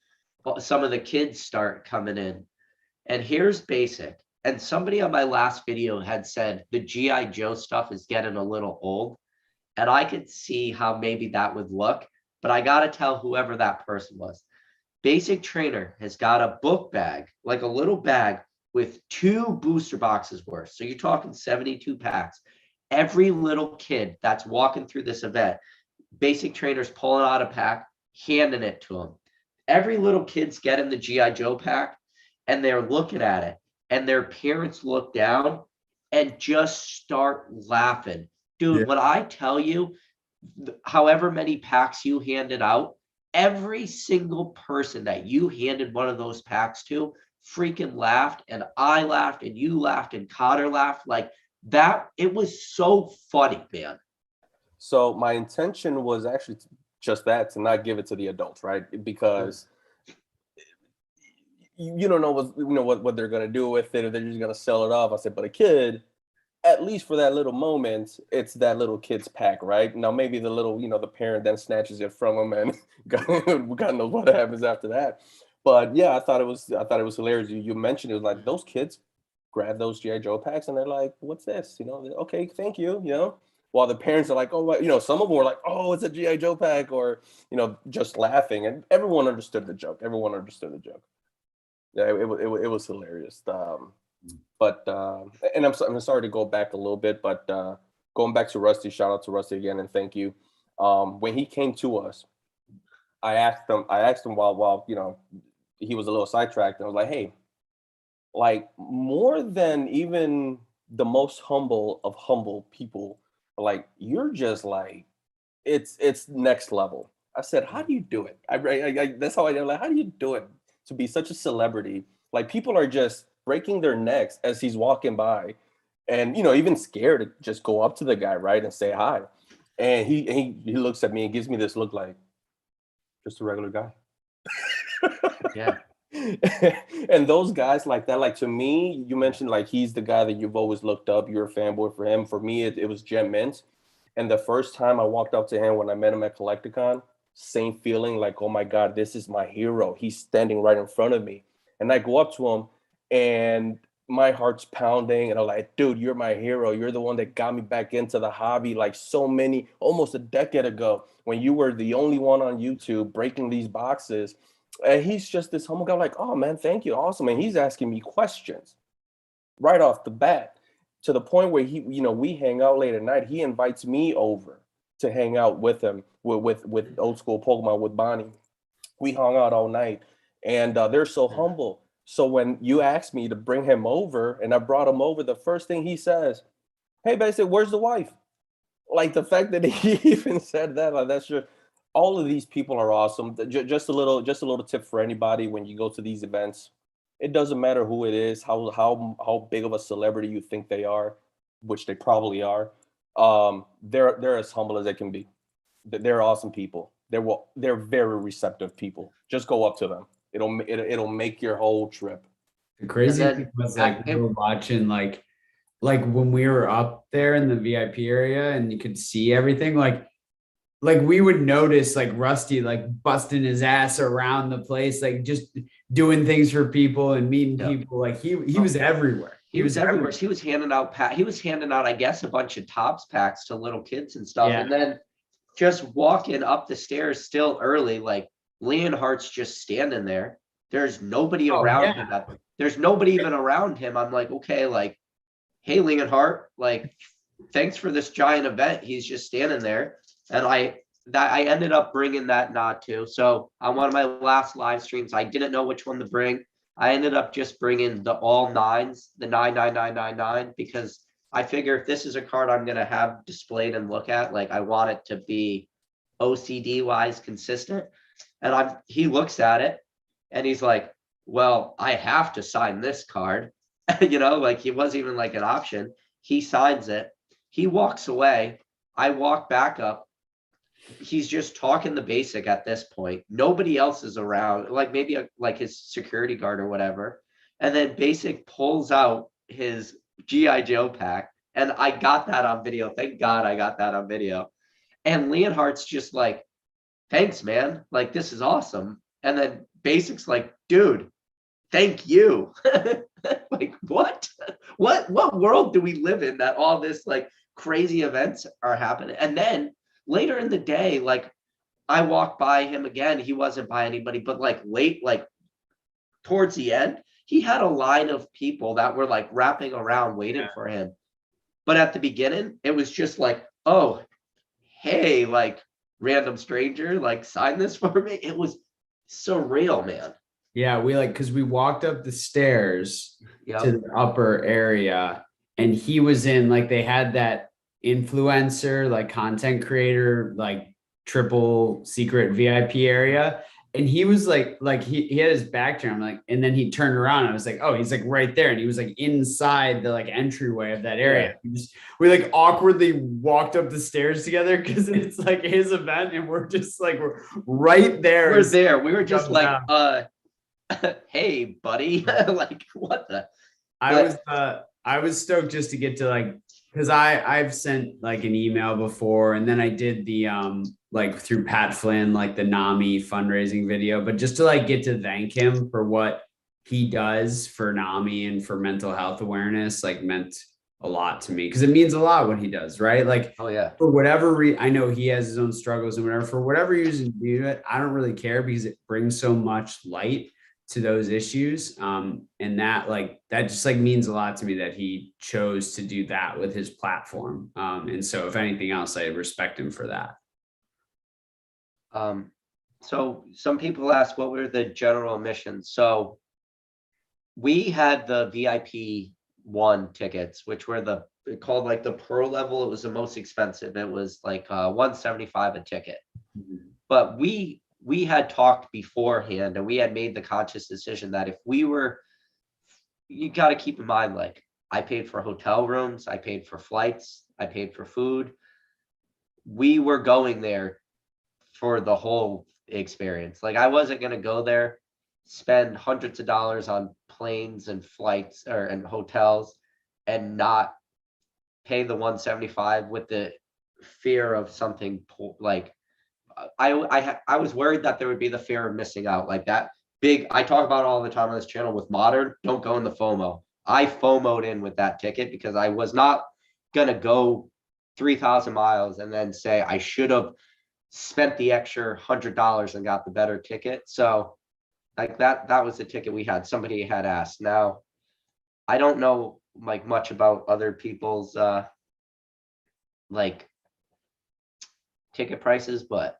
some of the kids start coming in. And here's basic. And somebody on my last video had said the G.I. Joe stuff is getting a little old. And I could see how maybe that would look, but I got to tell whoever that person was. Basic Trainer has got a book bag, like a little bag with 2 booster boxes worth. So you're talking 72 packs. Every little kid that's walking through this event, Basic Trainer's pulling out a pack, handing it to them. Every little kid's getting the G.I. Joe pack, and they're looking at it, and their parents look down and just start laughing. Dude, Yeah. When I tell you, however many packs you handed out, every single person that you handed one of those packs to freaking laughed, and I laughed, and you laughed, and Cotter laughed. Like that, it was so funny, man. So my intention was actually just that, to not give it to the adults, right? Because you don't know what they're gonna do with it, or they're just gonna sell it off. I said, but a kid, at least for that little moment, it's that little kid's pack, right? Now maybe the little, the parent then snatches it from them, and God knows what happens after that. But yeah, I thought it was hilarious. You mentioned it was like those kids grab those G.I. Joe packs and they're like, "What's this?" Okay, thank you. While the parents are like, "Oh, some of them were like, oh, it's a G.I. Joe pack," or just laughing, and everyone understood the joke. Yeah, it was hilarious. But and I'm sorry to go back a little bit, but going back to Rusty, shout out to Rusty again, and thank you. When he came to us, I asked him while he was a little sidetracked, and I was like, hey, like, more than even the most humble of humble people, like, you're just like, it's next level. I said, how do you do it? That's how I did. Like, how do you do it to be such a celebrity? Like, people are just breaking their necks as he's walking by, and even scared to just go up to the guy, right, and say hi. And he looks at me and gives me this look like, just a regular guy. Yeah. And those guys like that, like, to me, you mentioned like he's the guy that you've always looked up. You're a fanboy for him. For me, it was Jem Mintz. And the first time I walked up to him when I met him at Collecticon, same feeling, like, oh my God, this is my hero. He's standing right in front of me. And I go up to him and my heart's pounding. And I'm like, dude, you're my hero. You're the one that got me back into the hobby like almost a decade ago, when you were the only one on YouTube breaking these boxes. And he's just this humble guy, like, oh man, thank you. Awesome. And he's asking me questions right off the bat, to the point where we hang out late at night. He invites me over to hang out with him with old school Pokemon with Bonnie. We hung out all night, and they're so humble. So when you asked me to bring him over, and I brought him over, the first thing he says, hey, babe, I said, where's the wife? Like, the fact that he even said that, like, that's just, all of these people are awesome. Just a little tip for anybody: when you go to these events, it doesn't matter who it is, how big of a celebrity you think they are, which they probably are. They're as humble as they can be. They're awesome people. They're very receptive people. Just go up to them. It'll make your whole trip. The crazy And then thing was, like, we were watching, like when we were up there in the VIP area and you could see everything, like we would notice like Rusty like busting his ass around the place, like just doing things for people and meeting people. Like he was everywhere. He was everywhere. He was handing out I guess, a bunch of Topps packs to little kids and stuff. Yeah. And then just walking up the stairs still early, like, LeonHart's just standing there. There's nobody around him. There's nobody even around him. I'm like, okay, like, hey, LeonHart, like, thanks for this giant event. He's just standing there. And I ended up bringing that knot too. So on one of my last live streams, I didn't know which one to bring. I ended up just bringing the all nines, the 99999, because I figure if this is a card I'm going to have displayed and look at, like, I want it to be OCD wise consistent. And he looks at it and he's like, well, I have to sign this card. Like, it wasn't even like an option. He signs it. He walks away. I walk back up. He's just talking the basic at this point. Nobody else is around, like maybe like his security guard or whatever. And then Basic pulls out his G.I. Joe pack. And I got that on video. Thank God I got that on video. And LeonHart's just like, thanks, man. Like, this is awesome. And then Basic's like, dude, thank you. Like, what world do we live in that all this like crazy events are happening? And then later in the day, like, I walked by him again. He wasn't by anybody, but like late, like towards the end, he had a line of people that were like wrapping around waiting for him. But at the beginning, it was just like, oh, hey, like, random stranger, like, sign this for me. It was surreal, man. Yeah, because we walked up the stairs to the upper area, and he was in, like, they had that influencer, like, content creator, like, triple secret VIP area. And he was like he had his back to him, like, and then he turned around and I was like, oh, he's like right there. And he was like inside the like entryway of that area. Yeah. We like awkwardly walked up the stairs together because it's like his event and we're just like, we're right there. We're there. We were just like, hey, buddy. Like, what the? I was stoked just to get to, like, because I've sent like an email before, and then I did the like through Pat Flynn, like the NAMI fundraising video, but just to like get to thank him for what he does for NAMI and for mental health awareness, like, meant a lot to me, because it means a lot what he does, right? Like, oh yeah, for whatever I know he has his own struggles and whatever, for whatever reason you do it, I don't really care, because it brings so much light to those issues. And that just like means a lot to me that he chose to do that with his platform. And so if anything else, I respect him for that. So some people ask, what were the general admissions? So we had the VIP 1 tickets, which were called like the pro level. It was the most expensive. It was like 175 a ticket. But we had talked beforehand, and we had made the conscious decision that if we were, you got to keep in mind, like, I paid for hotel rooms, I paid for flights, I paid for food. We were going there for the whole experience. Like, I wasn't going to go there, spend hundreds of dollars on planes and flights and hotels and not pay the 175 with the fear of something like, I was worried that there would be the fear of missing out, like that big, I talk about all the time on this channel with modern, don't go in the FOMO. I FOMO'd in with that ticket because I was not going to go 3,000 miles and then say I should have spent the extra $100 and got the better ticket. So like that was the ticket we had. Somebody had asked. Now, I don't know like much about other people's like ticket prices, but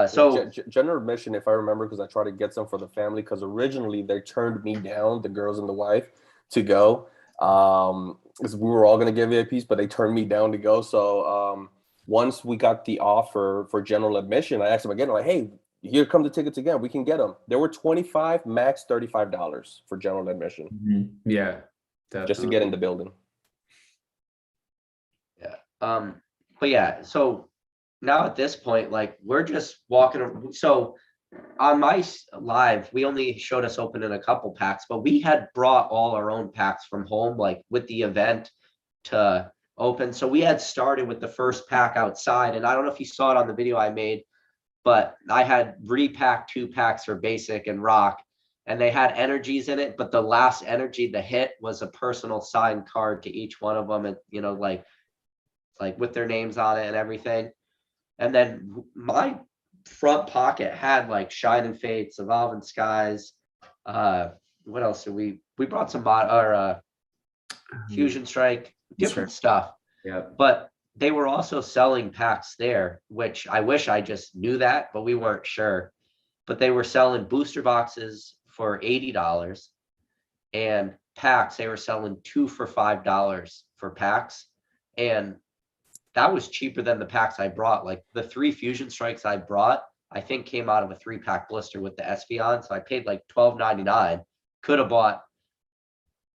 so general admission, if I remember, because I tried to get some for the family, because originally they turned me down, the girls and the wife, to go. Because we were all going to get VIPs, but they turned me down to go. So once we got the offer for general admission, I asked them again, like, hey, here come the tickets again. We can get them. There were 25, max $35 for general admission. Yeah, definitely. Just to get in the building. Yeah. But yeah, so now at this point, like, we're just walking. So on my live, we only showed us opening a couple packs, but we had brought all our own packs from home, like with the event to open. So we had started with the first pack outside, and I don't know if you saw it on the video I made, but I had repacked 2 packs for basic and rock, and they had energies in it, but the last energy, the hit, was a personal signed card to each one of them, and you know, like with their names on it and everything. And then my front pocket had like Shining Fates, Evolving Skies. What else did we brought some Fusion Strike, different stuff. Yeah. But they were also selling packs there, which I wish I just knew that, but we weren't sure. But they were selling booster boxes for $80 and packs. They were selling 2 for $5 for packs. And that was cheaper than the packs I brought. Like the 3 Fusion Strikes I brought, I think came out of a 3-pack blister with the SV on. So I paid like $12.99. Could have bought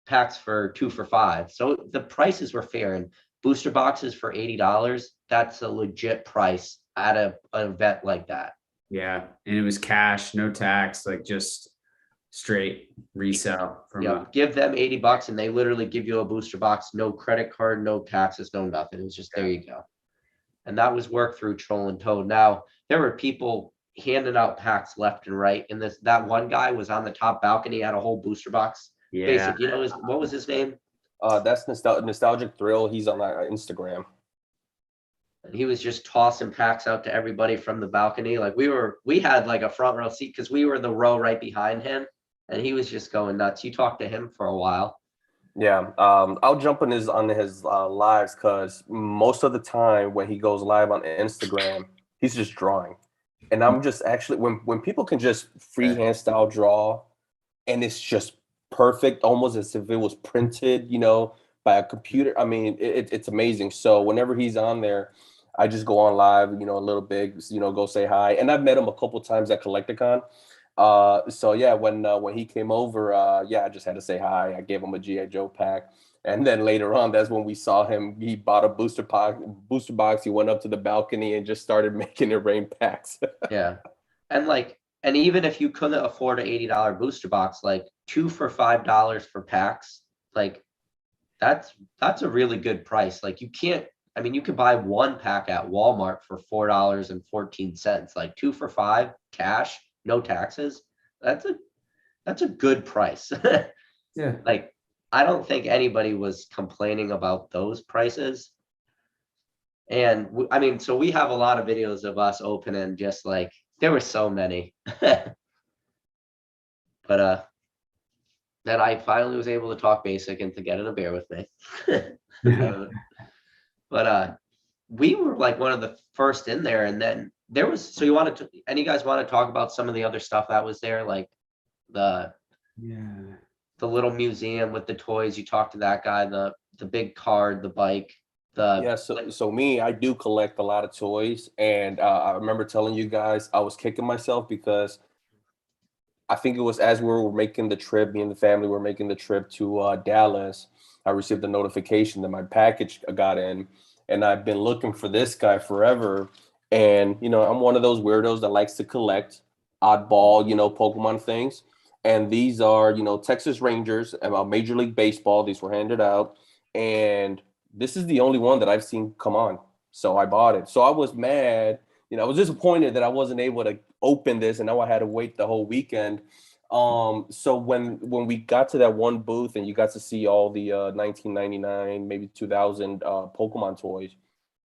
packs for 2 for $5. So the prices were fair, and booster boxes for $80, that's a legit price at an event like that. Yeah. And it was cash, no tax, like just straight resale. Give them $80 and they literally give you a booster box, no credit card, no taxes, no nothing. It was just, there you go. And that was worked through Troll and Toad. Now, there were people handing out packs left and right, and that one guy was on the top balcony, had a whole booster box. Yeah. Basic, you know, what was his name? That's Nostalgic Thrill. He's on Instagram. And he was just tossing packs out to everybody from the balcony. Like we had like a front row seat because we were the row right behind him, and he was just going nuts. You talked to him for a while. Yeah, I'll jump on his lives, because most of the time when he goes live on Instagram, he's just drawing, and I'm just actually when people can just freehand style draw, and it's just perfect, almost as if it was printed, you know, by a computer. I mean, it's amazing. So whenever he's on there, I just go on live, you know, a little bit, you know, go say hi. And I've met him a couple times at Collecticon. So yeah, when he came over, I just had to say hi. I gave him a G.I. Joe pack. And then later on, that's when we saw him. He bought a booster box. He went up to the balcony and just started making it rain packs. Yeah. And even if you couldn't afford an $80 booster box, like 2 for $5 for packs, like that's a really good price. Like you could buy 1 pack at Walmart for $4.14. Like 2 for $5 cash, no taxes. That's a good price. Yeah. Like I don't think anybody was complaining about those prices. And so we have a lot of videos of us opening, just like there were so many. But then I finally was able to talk basic and to get in a beer with me. But we were like one of the first in there, and then there was, so any guys want to talk about some of the other stuff that was there, like the little museum with the toys? You talked to that guy, the big card, the bike, Yeah, so me, I do collect a lot of toys, and I remember telling you guys I was kicking myself because I think it was as we were making the trip, me and the family were making the trip to Dallas. I received a notification that my package got in, and I've been looking for this guy forever. And I'm one of those weirdos that likes to collect oddball, Pokemon things. And these are, Texas Rangers, Major League Baseball. These were handed out, and this is the only one that I've seen come on. So I bought it. So I was mad. I was disappointed that I wasn't able to open this, and now I had to wait the whole weekend. So when we got to that one booth and you got to see all the 1999, maybe 2000 Pokemon toys,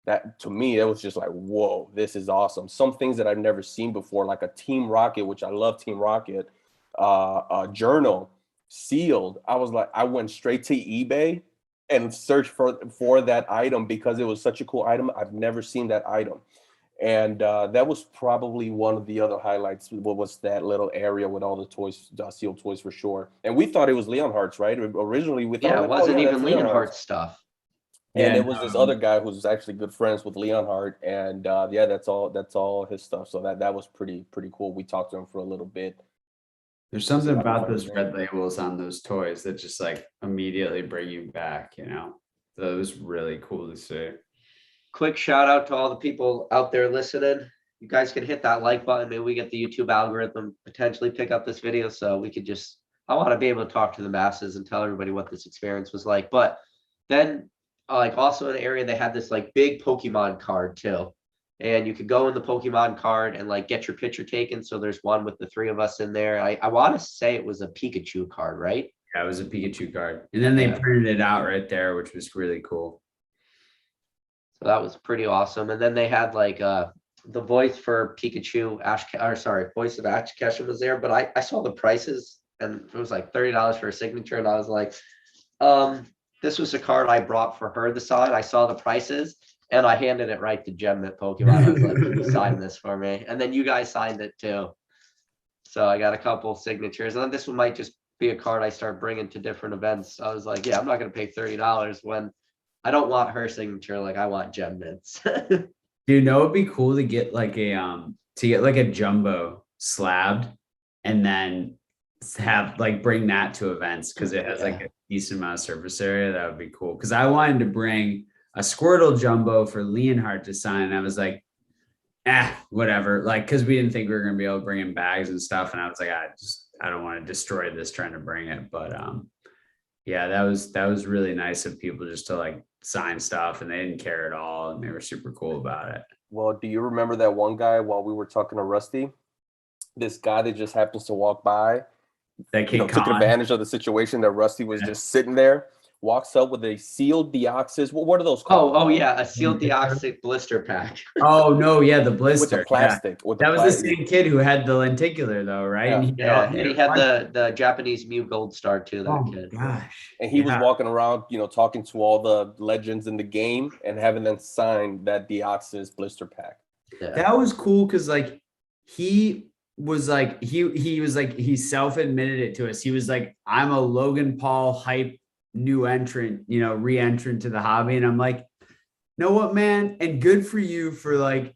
that to me, it was just like, whoa, this is awesome. Some things that I've never seen before, like a Team Rocket, which I love Team Rocket, a journal sealed. I was like, I went straight to eBay and searched for that item because it was such a cool item. I've never seen that item. And that was probably one of the other highlights. What was that little area with all the toys, sealed toys for sure. And we thought it was LeonHart's, right? Originally, we thought it wasn't even LeonHart's stuff. And it was this other guy who's actually good friends with LeonHart, and that's all his stuff. So that was pretty cool. We talked to him for a little bit. There's something about those red labels on those toys that just like immediately bring you back. So it was really cool to see. Quick shout out to all the people out there listening. You guys can hit that like button. Maybe we get the YouTube algorithm potentially pick up this video, so we could I want to be able to talk to the masses and tell everybody what this experience was like. But then like also in the area, they had this like big Pokemon card too, and you could go in the Pokemon card and like get your picture taken. So there's one with the three of us in there. I want to say it was a Pikachu card, right? Yeah, it was a Pikachu card, and then they printed it out right there, which was really cool. So that was pretty awesome. And then they had like the voice for Pikachu, voice of Ash Ketchum was there, but I saw the prices and it was like $30 for a signature, and I was like, this was a card I brought for her to sign. I saw the prices and I handed it right to Gem at Pokemon. I was like, can you sign this for me? And then you guys signed it too. So I got a couple signatures, and then this one might just be a card I start bringing to different events. I was like, yeah, I'm not going to pay $30 when I don't want her signature. Like I want Gem Mints. Dude, it'd be cool to get like a jumbo slabbed and then have like bring that to events because it has like a decent amount of surface area. That would be cool. Because I wanted to bring a Squirtle jumbo for LeonHart to sign. And I was like, whatever. Like, because we didn't think we were gonna be able to bring in bags and stuff. And I was like, I don't want to destroy this trying to bring it. But yeah, that was really nice of people just to like sign stuff, and they didn't care at all, and they were super cool about it. Well, do you remember that one guy while we were talking to Rusty? This guy that just happens to walk by, that took advantage of the situation that Rusty was just sitting there, walks up with a sealed Deoxys. What are those called? Oh yeah, a sealed Deoxys blister pack. Oh no, yeah, the blister with the plastic. Yeah. That was the same kid who had the lenticular though, right? And he had the Japanese Mew Gold Star too. That kid. Gosh. And he was walking around, talking to all the legends in the game and having them sign that Deoxys blister pack. Yeah. That was cool because like he was like he self-admitted it to us. He was like, I'm a Logan Paul hype new entrant, re-entrant to the hobby. And I'm like, know what, man? And good for you for like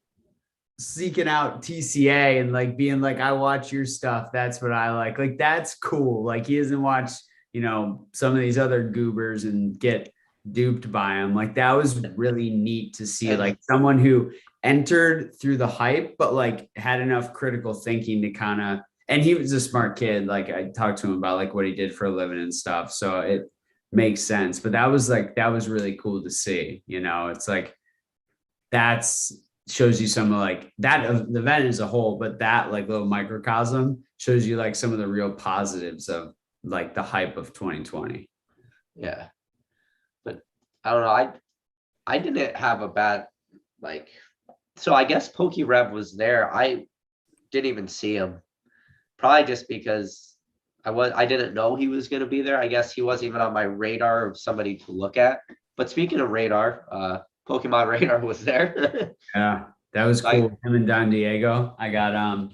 seeking out TCA and like being like, I watch your stuff. That's what I like. Like, that's cool. Like he doesn't watch, some of these other goobers and get duped by him. Like that was really neat to see, like someone who entered through the hype, but like had enough critical thinking to kind of, and he was a smart kid. Like I talked to him about like what he did for a living and stuff. So it makes sense. But that was really cool to see, it's like, shows you some of like that of the event as a whole, but that like little microcosm shows you like some of the real positives of like the hype of 2020. Yeah. But I don't know. I didn't have a bad, so I guess PokeRev was there. I didn't even see him, probably just because I didn't know he was going to be there. I guess he wasn't even on my radar of somebody to look at. But speaking of radar, Pokemon Radar was there. Yeah, that was Like- cool. Him and Don Diego. I got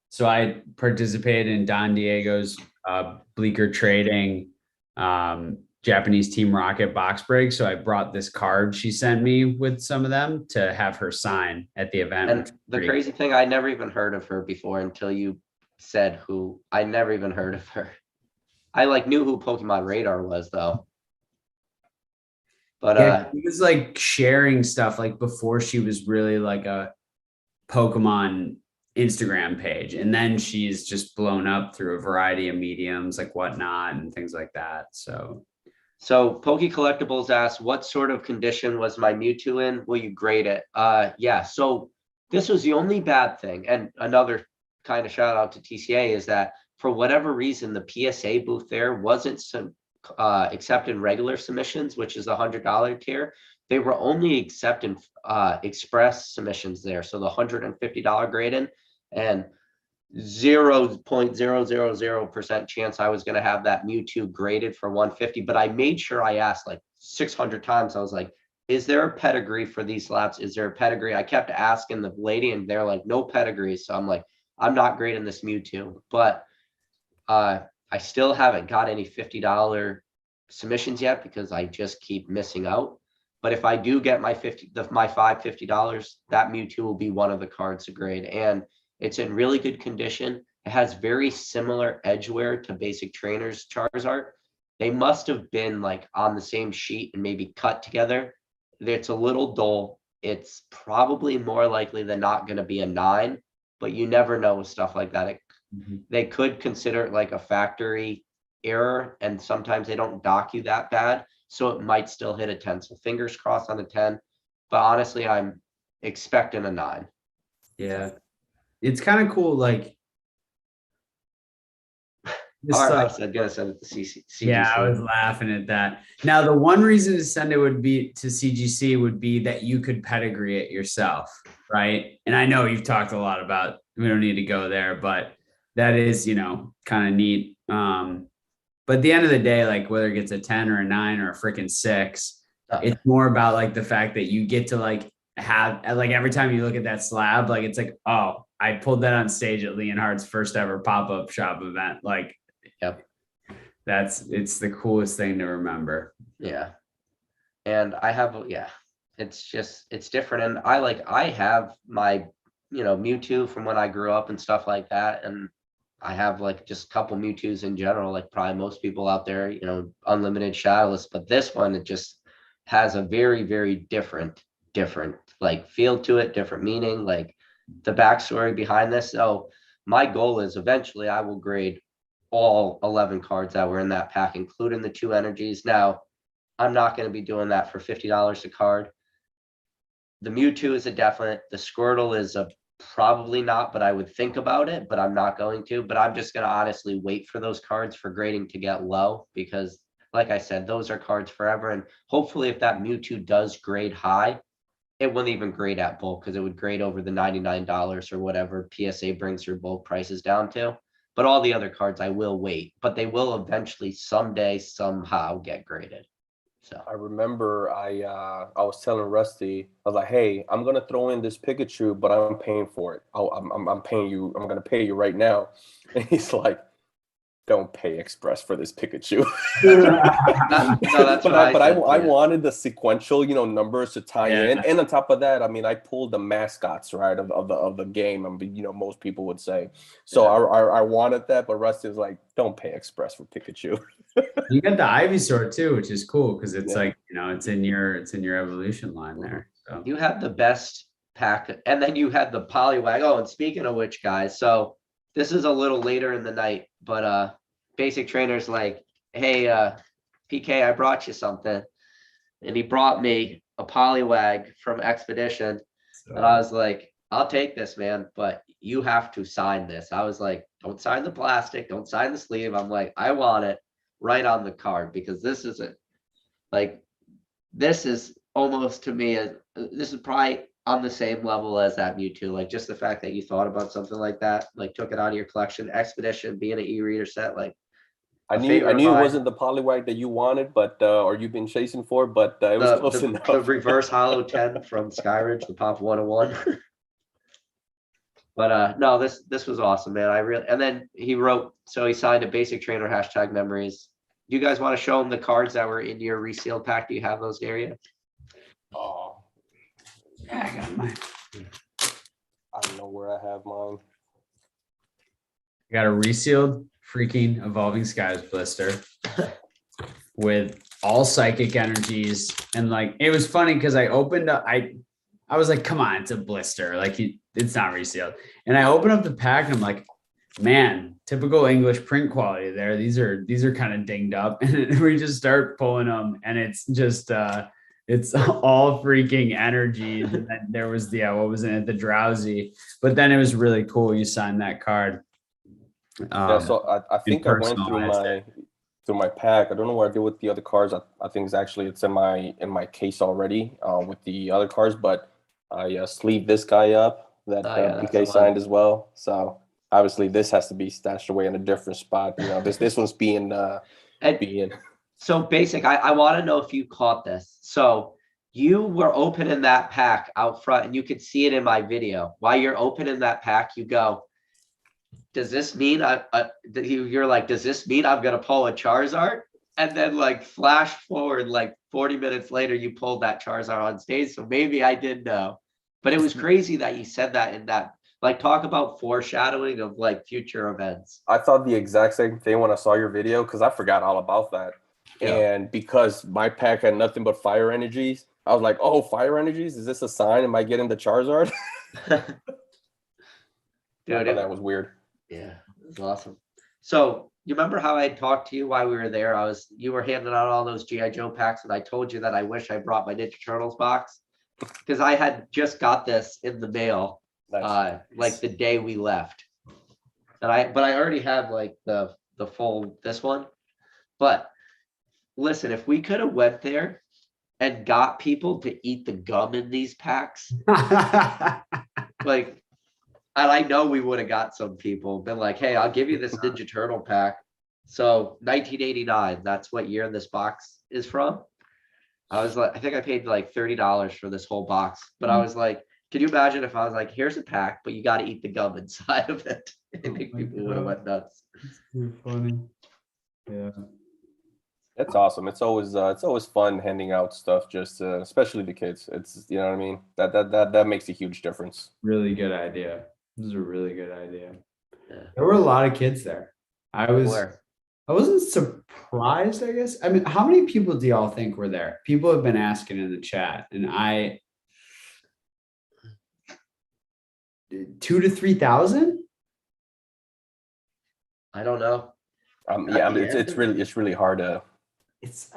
so I participated in Don Diego's Bleecker Trading Japanese Team Rocket box break. So I brought this card she sent me with some of them to have her sign at the event. And the crazy thing, I never even heard of her before until you said who. I never even heard of her. I like knew who Pokemon Radar was though. But Yeah, he was like sharing stuff like before she was really like a Pokemon Instagram page. And then she's just blown up through a variety of mediums like Whatnot and things like that. So Poke Collectibles asks, what sort of condition was my Mewtwo in? Will you grade it? Yeah, so this was the only bad thing. And another kind of shout out to TCA is that for whatever reason, the PSA booth there wasn't accepting regular submissions, which is the $100 tier. They were only accepting express submissions there. So the $150 grading, and 0.000% chance I was going to have that Mewtwo graded for 150. But I made sure I asked like 600 times. I was like, is there a pedigree for these slabs? Is there a pedigree? I kept asking the lady and they're like, no pedigree. So I'm like, I'm not grading this Mewtwo. But I still haven't got any $50 submissions yet because I just keep missing out. But if I do get my $50, that Mewtwo will be one of the cards to grade. And it's in really good condition. It has very similar edgeware to basic trainers Charizard. They must have been like on the same sheet and maybe cut together. It's a little dull. It's probably more likely than not going to be a 9, but you never know with stuff like that. They could consider it like a factory error, and sometimes they don't dock you that bad. So it might still hit a 10. So fingers crossed on a 10. But honestly, I'm expecting a 9. yeah, it's kind of cool. Like, this All right, stuff- I gotta send it to CGC. yeah, I was laughing at that. Now, the one reason to send it would be to CGC would be that you could pedigree it yourself, right? And I know you've talked a lot about, we don't need to go there, but that is, kind of neat. But at the end of the day, like whether it gets a 10 or a 9 or a freaking 6, it's more about like the fact that you get to like have, like every time you look at that slab, like it's like, oh, I pulled that on stage at LeonHart's first ever pop-up shop event. Like, Yep. It's the coolest thing to remember. Yeah. And I have, it's different. And I have my, Mewtwo from when I grew up and stuff like that. And I have like just a couple Mewtwo's in general, like probably most people out there, unlimited shadowless, but this one, it just has a very, very different like feel to it, different meaning, like the backstory behind this. So my goal is eventually I will grade all 11 cards that were in that pack, including the 2 energies. Now, I'm not going to be doing that for $50 a card. The Mewtwo is a definite. The Squirtle is a probably not, but I would think about it, but I'm not going to. But I'm just going to honestly wait for those cards for grading to get low because, like I said, those are cards forever. And hopefully if that Mewtwo does grade high, it wouldn't even grade at bulk because it would grade over the $99 or whatever PSA brings your bulk prices down to. But all the other cards I will wait, but they will eventually someday somehow get graded. So I remember I was telling Rusty, I was like, hey, I'm gonna throw in this Pikachu, but I'm paying for it. I'm paying you, I'm gonna pay you right now. And he's like, don't pay express for this Pikachu. But I wanted the sequential, numbers to tie in. And on top of that, I mean, I pulled the mascots, right, of the game. I mean, most people would say. So I wanted that, but Rusty was like, don't pay express for Pikachu. You got the Ivysaur too, which is cool because it's like, it's in your evolution line there. So you had the best pack, and then you had the Poliwag. Oh, and speaking of which, guys, so this is a little later in the night, but basic trainer's like, hey, PK, I brought you something. And he brought me a Poliwag from Expedition. And I was like, I'll take this, man, but you have to sign this. I was like, don't sign the plastic, don't sign the sleeve. I'm like, I want it right on the card because this isn't like, this is almost to me, this is probably on the same level as that Mewtwo. Like just the fact that you thought about something like that, like took it out of your collection. Expedition being an e-reader set, like I knew it wasn't the polywag that you wanted, but or you've been chasing for, but it was close enough. The reverse hollow 10 from Skyridge, the Pop 101. But no, this was awesome, man. And then he wrote, so he signed a basic trainer hashtag memories. You guys want to show him the cards that were in your resealed pack? Do you have those area? Oh, Yeah, I got mine. I don't know where I have mine. I got a resealed freaking Evolving Skies blister with all psychic energies. And like, it was funny because I opened up, I was like, come on, it's a blister. Like it's not resealed. And I opened up the pack and I'm like, man, typical English print quality there. These are kind of dinged up. And we just start pulling them and it's just, it's all freaking energy. And then there was what was in it? The drowsy. But then it was really cool. You signed that card. Yeah, so I think I went through my pack. I don't know what I did with the other cards. I think it's in my case already with the other cards, but I sleeved this guy up that BK signed as well. So obviously this has to be stashed away in a different spot. You know, this one's being So basic, I want to know if you caught this. So you were opening that pack out front and you could see it in my video. While you're opening that pack, you go, does this mean you're like, does this mean I'm going to pull a Charizard? And then like flash forward, like 40 minutes later, you pulled that Charizard on stage. So maybe I did know, but it was crazy that you said that in that, like, talk about foreshadowing of like future events. I thought the exact same thing when I saw your video because I forgot all about that. Yeah. And because my pack had nothing but fire energies, I was like, oh, fire energies? Is this a sign? Am I getting the Charizard? Dude, that was weird. Yeah, it was awesome. So you remember how I talked to you while we were there? You were handing out all those G.I. Joe packs, and I told you that I wish I brought my Ninja Turtles box because I had just got this in the mail, like the day we left. But I already have like the full this one. But listen, if we could have went there and got people to eat the gum in these packs, like. And I know we would have got some people been like, hey, I'll give you this Ninja Turtle pack. So 1989, that's what year this box is from. I was like, I think I paid like $30 for this whole box. But I was like, can you imagine if I was like, here's a pack, but you got to eat the gum inside of it? I think people would have went nuts. It's too funny. Yeah. That's awesome. It's always fun handing out stuff, just especially the kids. It's, you know what I mean? That makes a huge difference. Really good idea. This is a really good idea. Yeah. There were a lot of kids there. I wasn't surprised, I guess. I mean, how many people do y'all think were there? People have been asking in the chat, and 2,000 to 3,000? I don't know. Yeah, I mean, it's really hard to. It's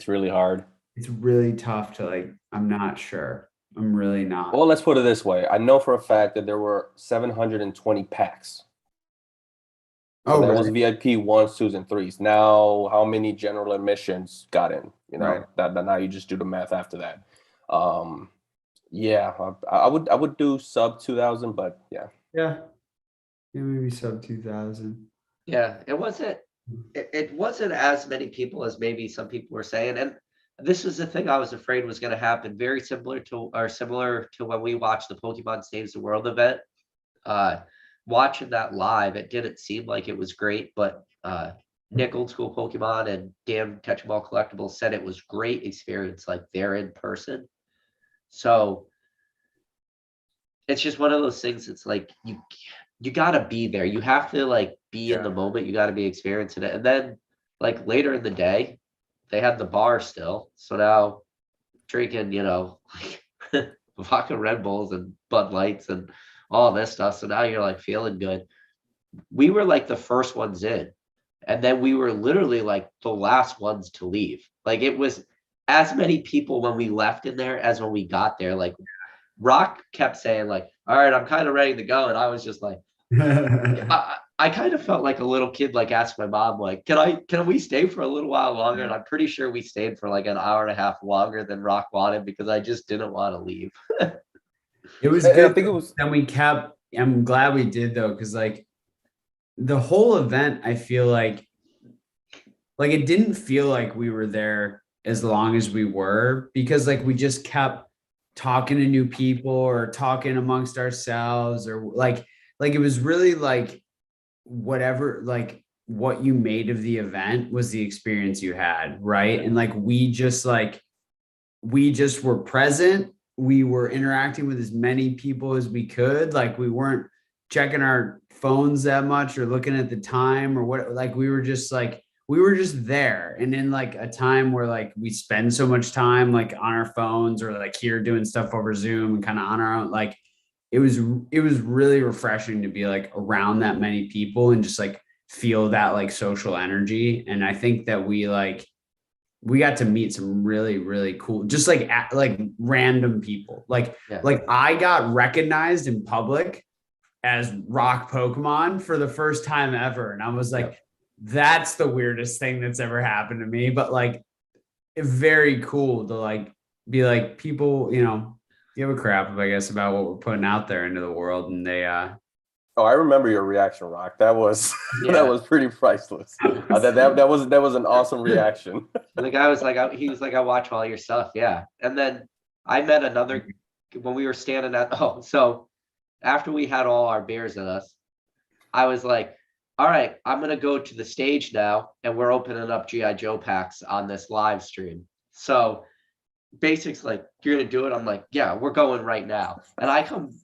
really hard. It's really tough to like. I'm not sure. I'm really not. Well, let's put it this way. I know for a fact that there were 720 packs. So that was VIP 1s, 2s, and 3s. Now, how many general admissions got in? You know, that now you just do the math after that. Yeah, I would do sub 2,000, but yeah. Yeah, maybe sub 2,000. Yeah, it wasn't as many people as maybe some people were saying, and this was the thing I was afraid was going to happen. Very similar to when we watched the Pokemon Saves the World event. Watching that live, it didn't seem like it was great, but Nick Old School Pokemon and Dan Catch 'em All Collectibles said it was great experience, like there in person. So it's just one of those things. It's like you got to be there. You have to like be in the moment. You got to be experiencing it, and then like later in the day. They had the bar still, so now drinking, you know, like vodka Red Bulls and Bud Lights and all this stuff. So now you're like feeling good. We were like the first ones in, and then we were literally like the last ones to leave. Like it was as many people when we left in there as when we got there. Like Rock kept saying like, all right, I'm kind of ready to go. And I was just like, I kind of felt like a little kid, like asked my mom, like, can we stay for a little while longer? And I'm pretty sure we stayed for like an hour and a half longer than Rock wanted because I just didn't want to leave. It was good. I think it was. And I'm glad we did though, because like the whole event, I feel like like it didn't feel like we were there as long as we were, because like we just kept talking to new people or talking amongst ourselves, or like it was really like whatever, like what you made of the event was the experience you had, right? And like we just were present. We were interacting with as many people as we could. Like we weren't checking our phones that much or looking at the time or what, like we were just there. And in like a time where like we spend so much time like on our phones or like here doing stuff over Zoom and kind of on our own, like it was really refreshing to be like around that many people and just like feel that like social energy. And I think that we got to meet some really, really cool, just like random people. Like I got recognized in public as Rock Pokemon for the first time ever. And I was like, that's the weirdest thing that's ever happened to me. But like, very cool to like be like, people, give a crap, I guess, about what we're putting out there into the world. And they, Oh, I remember your reaction, Rock. That was that was pretty priceless. That was an awesome reaction. The guy was like, he was like, I watch all your stuff. Yeah. And then I met another when we were standing at, so after we had all our beers in us, I was like, all right, I'm going to go to the stage now. And we're opening up G.I. Joe packs on this live stream. So Basic's like, you're going to do it? I'm like, yeah, we're going right now. And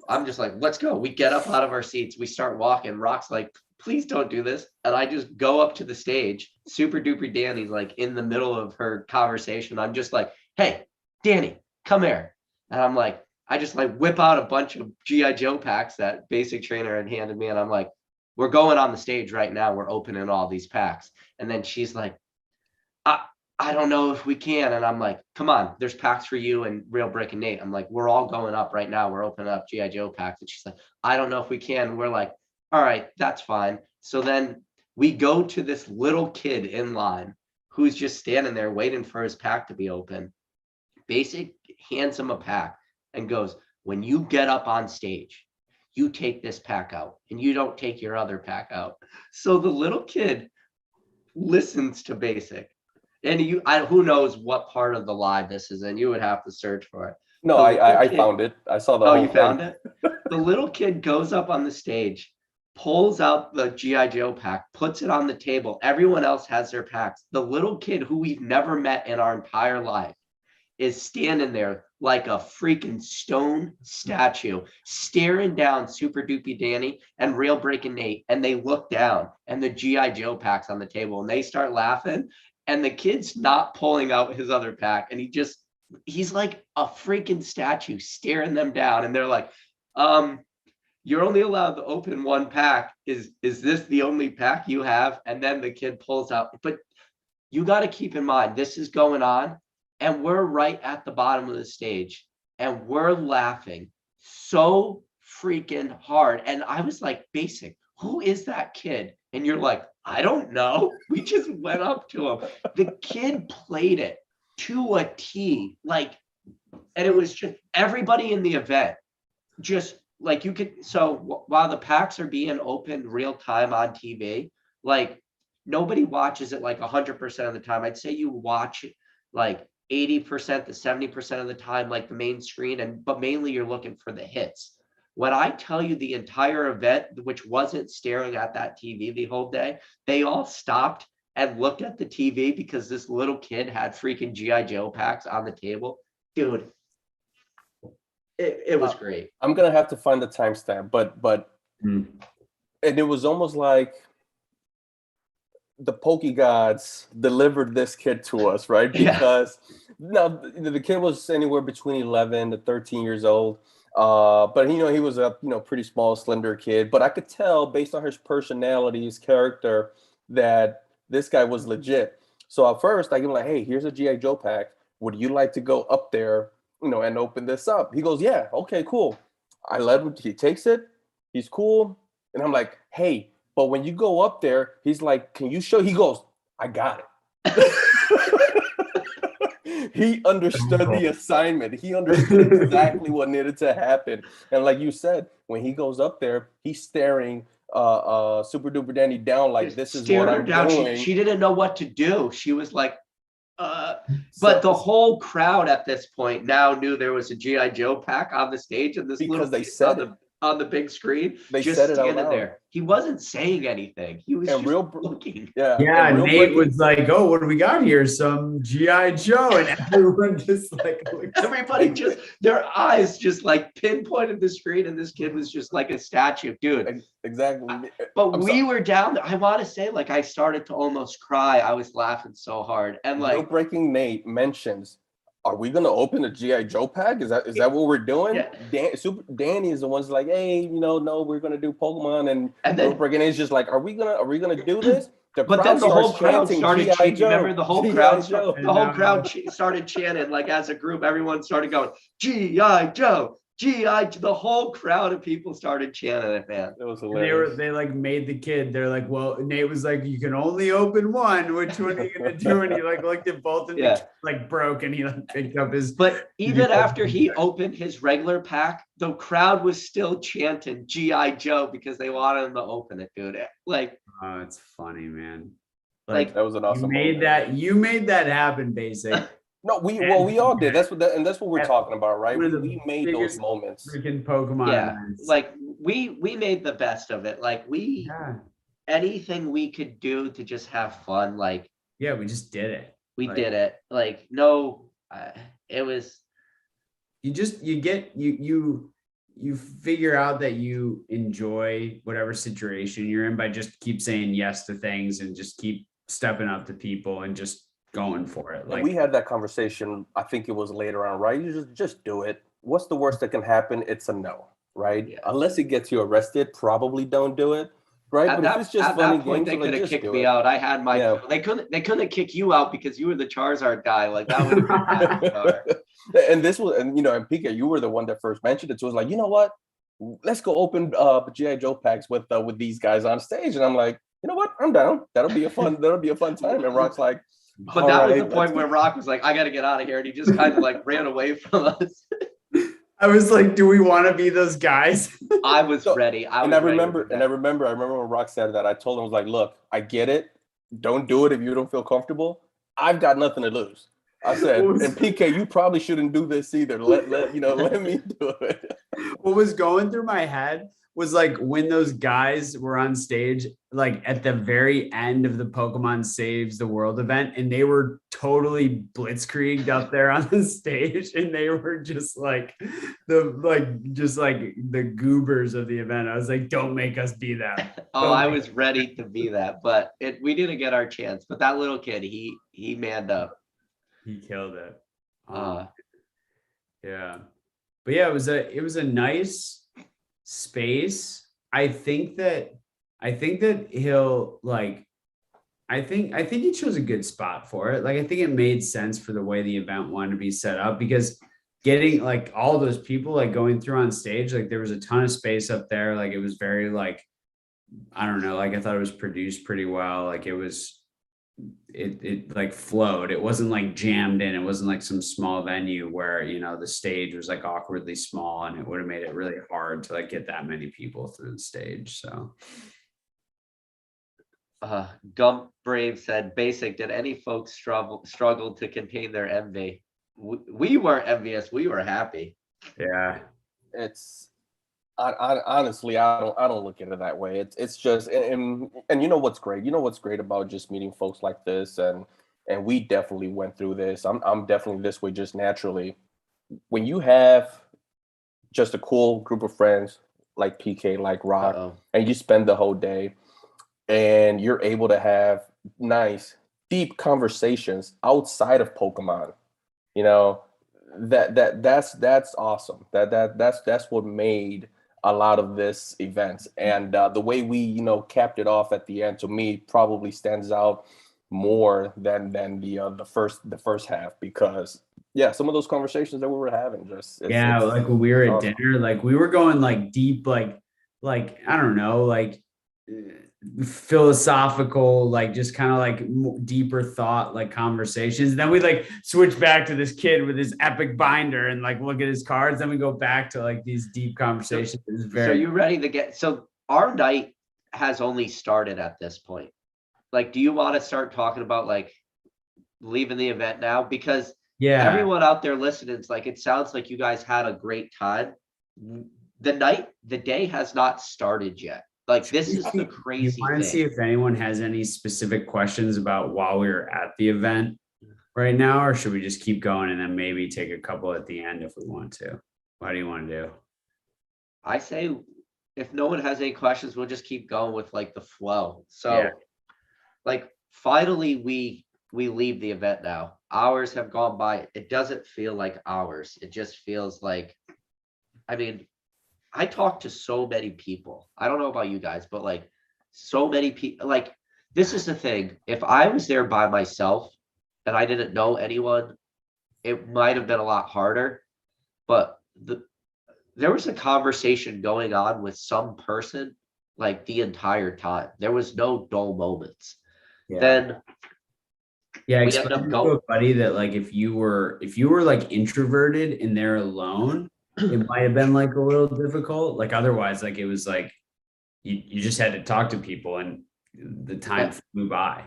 I'm just like, let's go. We get up out of our seats. We start walking. Rock's like, please don't do this. And I just go up to the stage. Super duper Danny's like in the middle of her conversation. I'm just like, hey, Danny, come here. And I'm like, I just like whip out a bunch of G.I. Joe packs that Basic Trainer had handed me. And I'm like, we're going on the stage right now. We're opening all these packs. And then she's like, I don't know if we can. And I'm like, come on, there's packs for you and Real Brick and Nate. I'm like, we're all going up right now. We're opening up G.I. Joe packs. And she's like, I don't know if we can. And we're like, all right, that's fine. So then we go to this little kid in line who's just standing there waiting for his pack to be open. Basic hands him a pack and goes, when you get up on stage, you take this pack out and you don't take your other pack out. So the little kid listens to Basic. And who knows what part of the live this is in? You would have to search for it. No, I found it. I saw the whole you found it? The little kid goes up on the stage, pulls out the G.I. Joe pack, puts it on the table. Everyone else has their packs. The little kid who we've never met in our entire life is standing there like a freaking stone statue, staring down Super Doopy Danny and Real Breaking Nate. And they look down and the G.I. Joe pack's on the table and they start laughing. And the kid's not pulling out his other pack. And he's like a freaking statue staring them down. And they're like, you're only allowed to open one pack. Is this the only pack you have? And then the kid pulls out. But you got to keep in mind, this is going on. And we're right at the bottom of the stage. And we're laughing so freaking hard. And I was like, Basic, who is that kid? And you're like, I don't know. We just went up to him. The kid played it to a T. And it was just everybody in the event, just like you could. So while the packs are being opened real time on TV, like nobody watches it like 100% of the time. I'd say you watch it like 80% to 70% of the time, like the main screen, but mainly you're looking for the hits. When I tell you the entire event, which wasn't staring at that TV the whole day, they all stopped and looked at the TV because this little kid had freaking G.I. Joe packs on the table. Dude, it was great. I'm going to have to find the timestamp, but and it was almost like the Poke Gods delivered this kid to us, right? Because now the kid was anywhere between 11 to 13 years old. But he was a pretty small, slender kid. But I could tell based on his personality, his character, that this guy was legit. So at first, I give him like, "Hey, here's a G.I. Joe pack. Would you like to go up there, and open this up?" He goes, "Yeah, okay, cool." I let him. He takes it. He's cool, and I'm like, "Hey, but when you go up there," he's like, "Can you show?" He goes, "I got it." He understood the assignment. He understood exactly what needed to happen. And like you said, when he goes up there, he's staring Super Duper Danny down like Just this is stared what her I'm down. doing. She didn't know what to do. She was like, but So- the whole crowd at this point now knew there was a GI Joe pack on the stage, and this Because little they kid said on the big screen, They just said it out standing loud. there. He wasn't saying anything. He was And just real- looking. Yeah. Yeah, and real Nate breaking- was like, "Oh, what do we got here? Some GI Joe," and everyone just like looked. Everybody just, their eyes just like pinpointed the screen, and this kid was just like a statue, dude. Exactly. But I'm we were down there. I want to say, like, I started to almost cry. I was laughing so hard. And Real like, breaking Nate mentions, are we gonna open a GI Joe pack? Is that what we're doing? Yeah. Danny is the one's like, hey, no, we're gonna do Pokemon, and then, Real breaking Nate's just like, are we gonna do this? but then the whole crowd started G.I. chanting. Joe, Remember, the whole G.I. crowd, Joe. the whole crowd started chanting, like as a group. Everyone started going, GI Joe, GI. The whole crowd of people started chanting it, man. It was And hilarious. they like made the kid. They're like, well, Nate was like, you can only open one. Which one are you gonna do? And he like looked at both and Yeah. like broke, and he like picked up his. But even after he opened his regular pack, the crowd was still chanting GI Joe because they wanted him to open it, dude. Like, Oh, it's funny, man. Like, That was an awesome. You made that happen, basic. No, we all did. That's what we're talking about, right? One of the We made those biggest moments. Freaking Pokemon yeah, events. like we made the best of it. Like anything we could do to just have fun. Like, yeah, we just did it. we did it. Like, no, it was. You figure out that you enjoy whatever situation you're in by just keep saying yes to things and just keep stepping up to people and just going for it. Like, we had that conversation, I think it was later on, right? You just do it. What's the worst that can happen? It's a no, right? Yeah. Unless it gets you arrested, probably don't do it, right? At But that, if it's just at fun that point, they games, like, could have just kicked do me it. out. I had my. Yeah. They couldn't kick you out because you were the Charizard guy. Like, that would have been bad. And this was, and and Pika, you were the one that first mentioned it. So it was like, you know what? Let's go open GI Joe packs with these guys on stage. And I'm like, you know what? I'm down. That'll be a fun time. And Rock's like, But that was the point where Rock was like, I got to get out of here. And he just kind of like ran away from us. I was like, do we want to be those guys? I was ready. I remember when Rock said that, I told him, I was like, look, I get it. Don't do it if you don't feel comfortable. I've got nothing to lose. I said, and PK, you probably shouldn't do this either. Let me do it. What was going through my head was like when those guys were on stage, like at the very end of the Pokemon Saves the World event, and they were totally blitzkrieged up there on the stage, and they were just like the goobers of the event. I was like, don't make us be that. I was ready to be that, but we didn't get our chance. But that little kid, he manned up. He killed it. Yeah. But yeah, it was a nice space. I think that he'll like, I think he chose a good spot for it. Like, I think it made sense for the way the event wanted to be set up, because getting like all those people like going through on stage, like there was a ton of space up there. Like, it was very like, I don't know, like I thought it was produced pretty well. Like it like flowed. It wasn't like jammed in. It wasn't like some small venue where, the stage was like awkwardly small, and it would have made it really hard to like get that many people through the stage. So Gump Brave said, Basic, did any folks struggle to contain their envy? We weren't envious. We were happy. yeah. It's honestly, I don't look at it that way. It's just, and you know what's great? You know what's great about just meeting folks like this, and we definitely went through this. I'm definitely this way just naturally. When you have just a cool group of friends like PK, like Rock, and you spend the whole day, and you're able to have nice, deep conversations outside of Pokemon, that's awesome. That's what made a lot of this event, and the way we capped it off at the end, to me, probably stands out more than the first half, because some of those conversations that we were having, like when we were at dinner, like we were going like deep, like I don't know, like philosophical, like just kind of like deeper thought, like conversations. Then we like switch back to this kid with his epic binder and like look at his cards. Then we go back to like these deep conversations. So you ready to get? So our night has only started at this point. Like, do you want to start talking about like leaving the event now? Because Yeah. everyone out there listening, it's like, it sounds like you guys had a great time. The day has not started yet. Like, this is the You crazy want to see thing. if anyone has any specific questions about while we were at the event right now, or should we just keep going and then maybe take a couple at the end if we want to? What do you want to do? I say if no one has any questions, we'll just keep going with like the flow. So Yeah. like finally we leave the event now. Hours have gone by. It doesn't feel like hours. It just feels like, I mean, I talk to so many people. I don't know about you guys, but like so many people, like this is the thing. If I was there by myself and I didn't know anyone, it might have been a lot harder. But there was a conversation going on with some person like the entire time. There was no dull moments. Yeah. Then Yeah, we end explain up to a going. buddy that like if you were like introverted and they're alone, it might have been like a little difficult. Like otherwise, like it was like you just had to talk to people and the time flew by.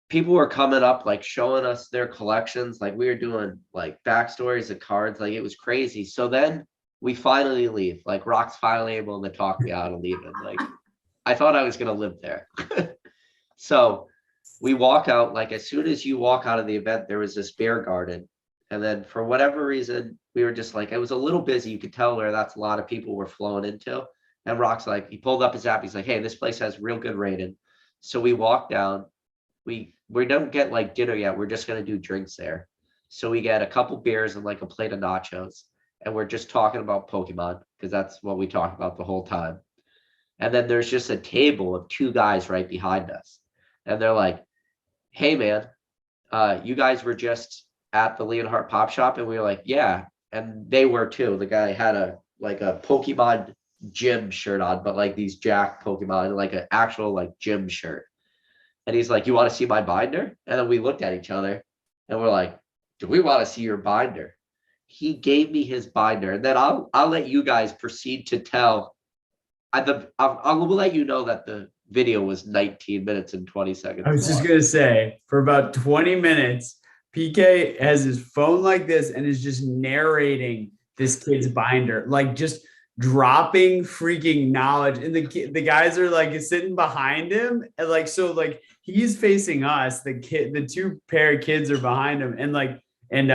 People were coming up like showing us their collections. Like we were doing like backstories of cards. Like it was crazy. So then we finally leave. Like Rock's finally able to talk me out of leaving. Like I thought I was gonna live there. So we walk out. Like as soon as you walk out of the event, there was this beer garden. And then for whatever reason, we were just like, it was a little busy. You could tell where that's a lot of people were flowing into. And Rock's like, he pulled up his app. He's like, hey, this place has real good rating. So we walk down. We don't get like dinner yet. We're just gonna do drinks there. So we get a couple beers and like a plate of nachos. And we're just talking about Pokemon because that's what we talk about the whole time. And then there's just a table of two guys right behind us. And they're like, hey man, you guys were just at the LeonHart Pop Shop? And we were like, yeah. And they were too. The guy had a Pokemon gym shirt on, but like these Jack Pokemon, like an actual like gym shirt. And he's like, you want to see my binder? And then we looked at each other and we're like, do we want to see your binder? He gave me his binder. And then I'll let you guys proceed to tell. I'll let you know that the video was 19 minutes and 20 seconds. I was just gonna say, for about 20 minutes, PK has his phone like this and is just narrating this kid's binder, like just dropping freaking knowledge. And the guys are like sitting behind him, and like so, like he's facing us. The two pair of kids are behind him, and like. And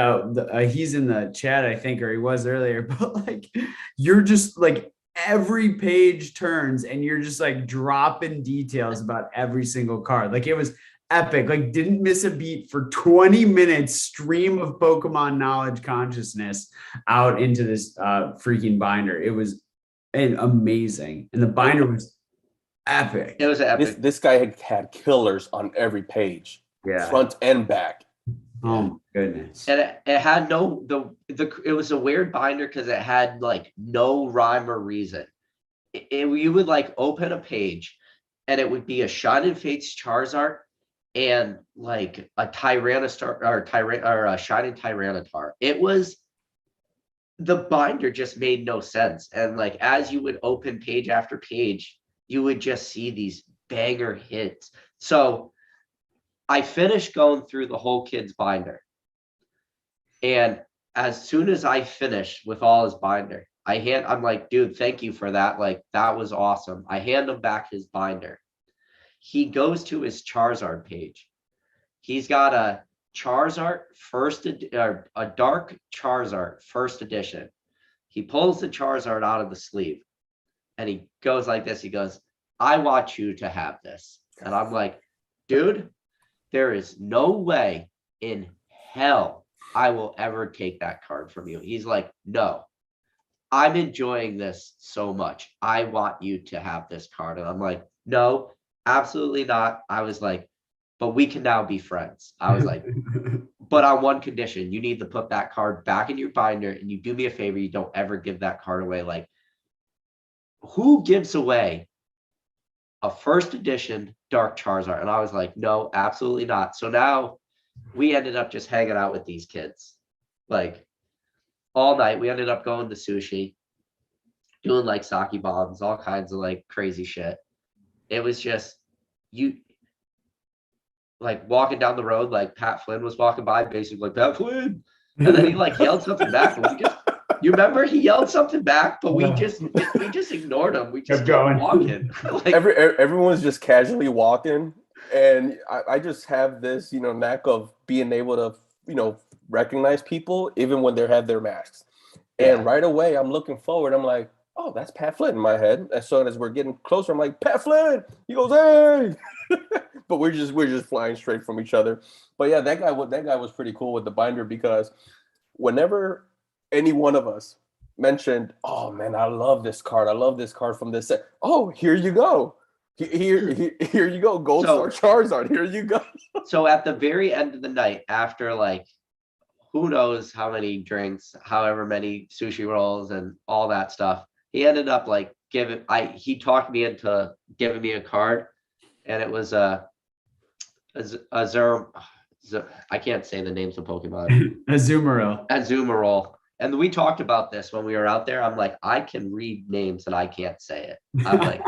he's in the chat, I think, or he was earlier. But like, you're just like every page turns, and you're just like dropping details about every single card. Like it was epic. Like didn't miss a beat for 20 minutes. Stream of Pokemon knowledge consciousness out into this freaking binder. It was amazing, and the binder was epic. It was epic. This guy had killers on every page, front and back. Oh my goodness. And it had it was a weird binder because it had like no rhyme or reason. You would like open a page and it would be a Shining Fates Charizard and like a Tyrannostar or a Shining Tyranitar. It was, the binder just made no sense. And like as you would open page after page, you would just see these banger hits. So I finished going through the whole kid's binder. And as soon as I finished with all his binder, I'm like, dude, thank you for that. Like, that was awesome. I hand him back his binder. He goes to his Charizard page. He's got a Charizard a dark Charizard first edition. He pulls the Charizard out of the sleeve and he goes like this. He goes, I want you to have this. And I'm like, dude, there is no way in hell I will ever take that card from you. He's like, no, I'm enjoying this so much. I want you to have this card. And I'm like, no, absolutely not. I was like, but we can now be friends. I was like, but on one condition, you need to put that card back in your binder and you do me a favor. You don't ever give that card away. Like, who gives away a first edition Dark Charizard? And I was like, no, absolutely not. So now we ended up just hanging out with these kids like all night. We ended up going to sushi, doing like sake bombs, all kinds of like crazy shit. it was just you like walking down the road, like Pat Flynn was walking by, basically like Pat Flynn, and then he like yelled something back, and we just. You remember he yelled something back, but we just ignored him. We just kept walking. Like, everyone's just casually walking, and I just have this, knack of being able to, recognize people even when they have their masks. And right away, I'm looking forward. I'm like, oh, that's Pat Flynn in my head. As soon as we're getting closer, I'm like, Pat Flynn. He goes, hey. But we're just flying straight from each other. But yeah, that guy was pretty cool with the binder, because whenever any one of us mentioned, oh man, I love this card from this set. Oh, here you go. Here you go. Gold Star Charizard. Here you go. So at the very end of the night, after like who knows how many drinks, however many sushi rolls and all that stuff, he ended up like he talked me into giving me a card, and it was I can't say the names of Pokemon. Azumarill. And we talked about this when we were out there. I'm like, I can read names and I can't say it. I'm like,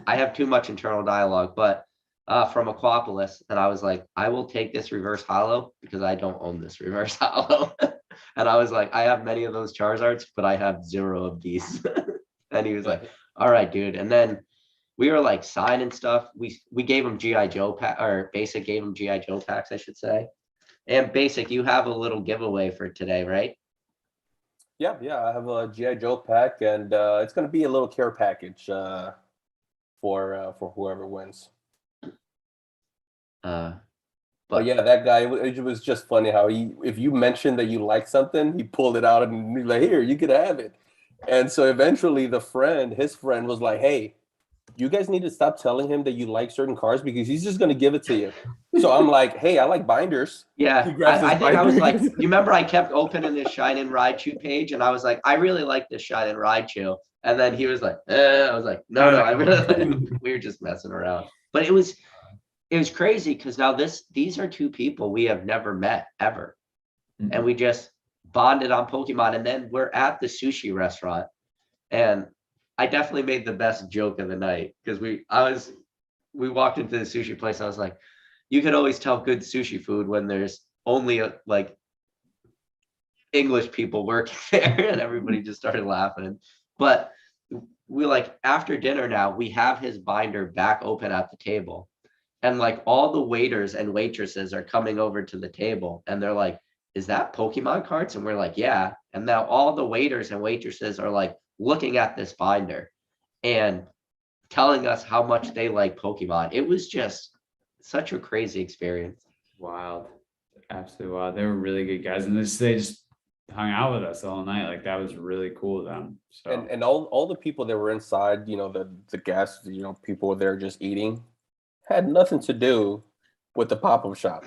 I have too much internal dialogue, but from Aquapolis. And I was like, I will take this reverse holo because I don't own this reverse holo. And I was like, I have many of those Charizards, but I have 0 of these. And he was like, all right, dude. And then we were like signing stuff. We gave him G.I. Joe or Basic gave him G.I. Joe packs, I should say. And Basic, you have a little giveaway for today, right? Yeah, I have a G.I. Joe pack, and it's going to be a little care package for whoever wins. But yeah, that guy, it was just funny how if you mentioned that you like something, he pulled it out and he's like, here, you could have it. And so eventually his friend was like, hey, you guys need to stop telling him that you like certain cards because he's just going to give it to you. So I'm like, hey, I like binders. Yeah, I think I was like, you remember I kept opening this Shine Raichu page, and I was like, I really like this Shine Raichu. And then he was like, I was like, no, I really we were just messing around. But it was crazy because now these are two people we have never met ever. Mm-hmm. And we just bonded on Pokemon. And then we're at the sushi restaurant, and I definitely made the best joke of the night because we walked into the sushi place. I was like, you could always tell good sushi food when there's only like English people working there, and everybody just started laughing. But we like after dinner now, we have his binder back open at the table, and like all the waiters and waitresses are coming over to the table, and they're like, is that Pokemon cards? And we're like, yeah. And now all the waiters and waitresses are like looking at this binder and telling us how much they like Pokemon. It was just such a crazy experience. Wild. Absolutely wild. They were really good guys. And they just hung out with us all night. Like that was really cool of them. So and all the people that were inside, the guests, people were there just eating, had nothing to do with the pop-up shop.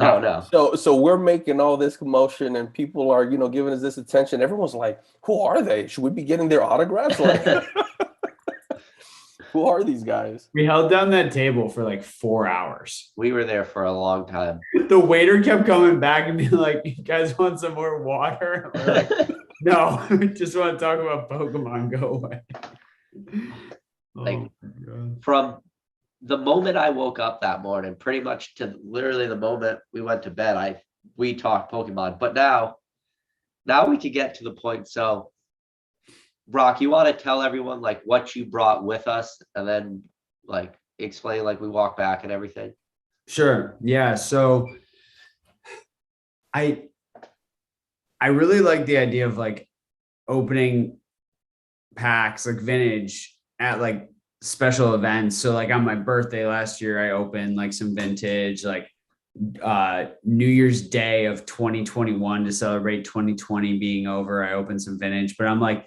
Oh no. So we're making all this commotion and people are, giving us this attention. Everyone's like, who are they? Should we be getting their autographs? Like, who are these guys? We held down that table for like 4 hours. We were there for a long time. The waiter kept coming back and being like, you guys want some more water? We're like, no, we just want to talk about Pokemon. Go away. Like from the moment I woke up that morning, pretty much to literally the moment we went to bed, we talked Pokemon. But now we could get to the point. So, Brock, you want to tell everyone like what you brought with us, and then like explain like we walk back and everything? Sure. Yeah. So I really like the idea of like opening packs like vintage at like special events. So like on my birthday last year, I opened like some vintage, like New Year's Day of 2021 to celebrate 2020 being over. I opened some vintage, but I'm like,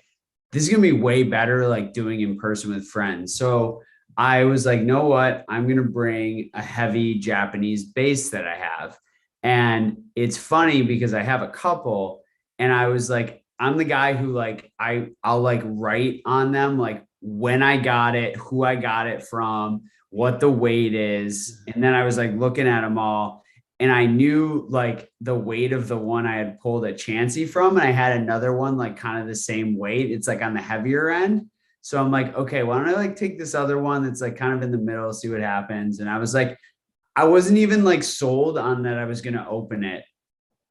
this is gonna be way better like doing in person with friends. So I was like, know what? I'm gonna bring a heavy Japanese base that I have. And it's funny because I have a couple, and I was like, I'm the guy who like I'll like write on them like when I got it, who I got it from, what the weight is. And then I was like looking at them all, and I knew like the weight of the one I had pulled a Chansey from. And I had another one like kind of the same weight. It's like on the heavier end. So I'm like, okay, why don't I like take this other one that's like kind of in the middle, see what happens. And I was like, I wasn't even like sold on that I was gonna open it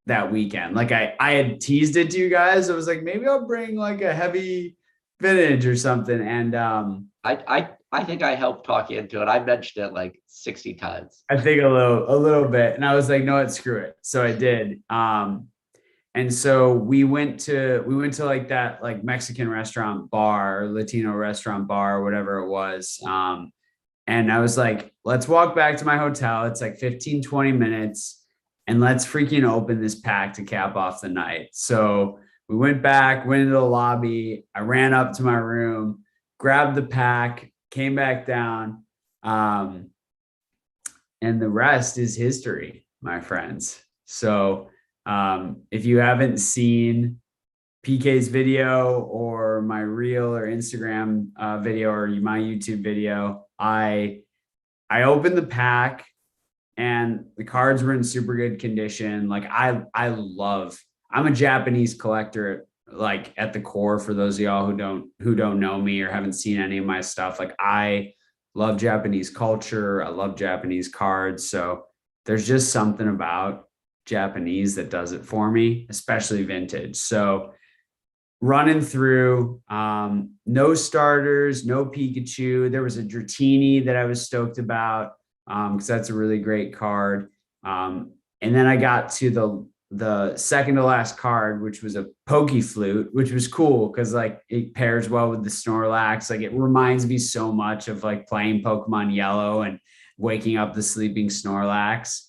that weekend. Like I had teased it to you guys. I was like, maybe I'll bring like a heavy vintage or something. And I think I helped talk you into it. I mentioned it like 60 times. I think a little bit. And I was like, no, what, screw it. So I did. And so we went to like that like Mexican restaurant bar, Latino restaurant bar, or whatever it was. And I was like, let's walk back to my hotel. It's like 15, 20 minutes. And let's freaking open this pack to cap off the night. So we went back, went into the lobby. I ran up to my room, grabbed the pack, came back down. And the rest is history, my friends. So if you haven't seen PK's video or my reel or Instagram video or my YouTube video, I opened the pack and the cards were in super good condition. Like I'm a Japanese collector, like at the core, for those of y'all who don't know me or haven't seen any of my stuff. Like I love Japanese culture. I love Japanese cards. So there's just something about Japanese that does it for me, especially vintage. So running through, no starters, no Pikachu. There was a Dratini that I was stoked about, because that's a really great card. And then I got to the second to last card, which was a Pokeflute, which was cool because like it pairs well with the Snorlax. Like it reminds me so much of like playing Pokemon Yellow and waking up the sleeping Snorlax.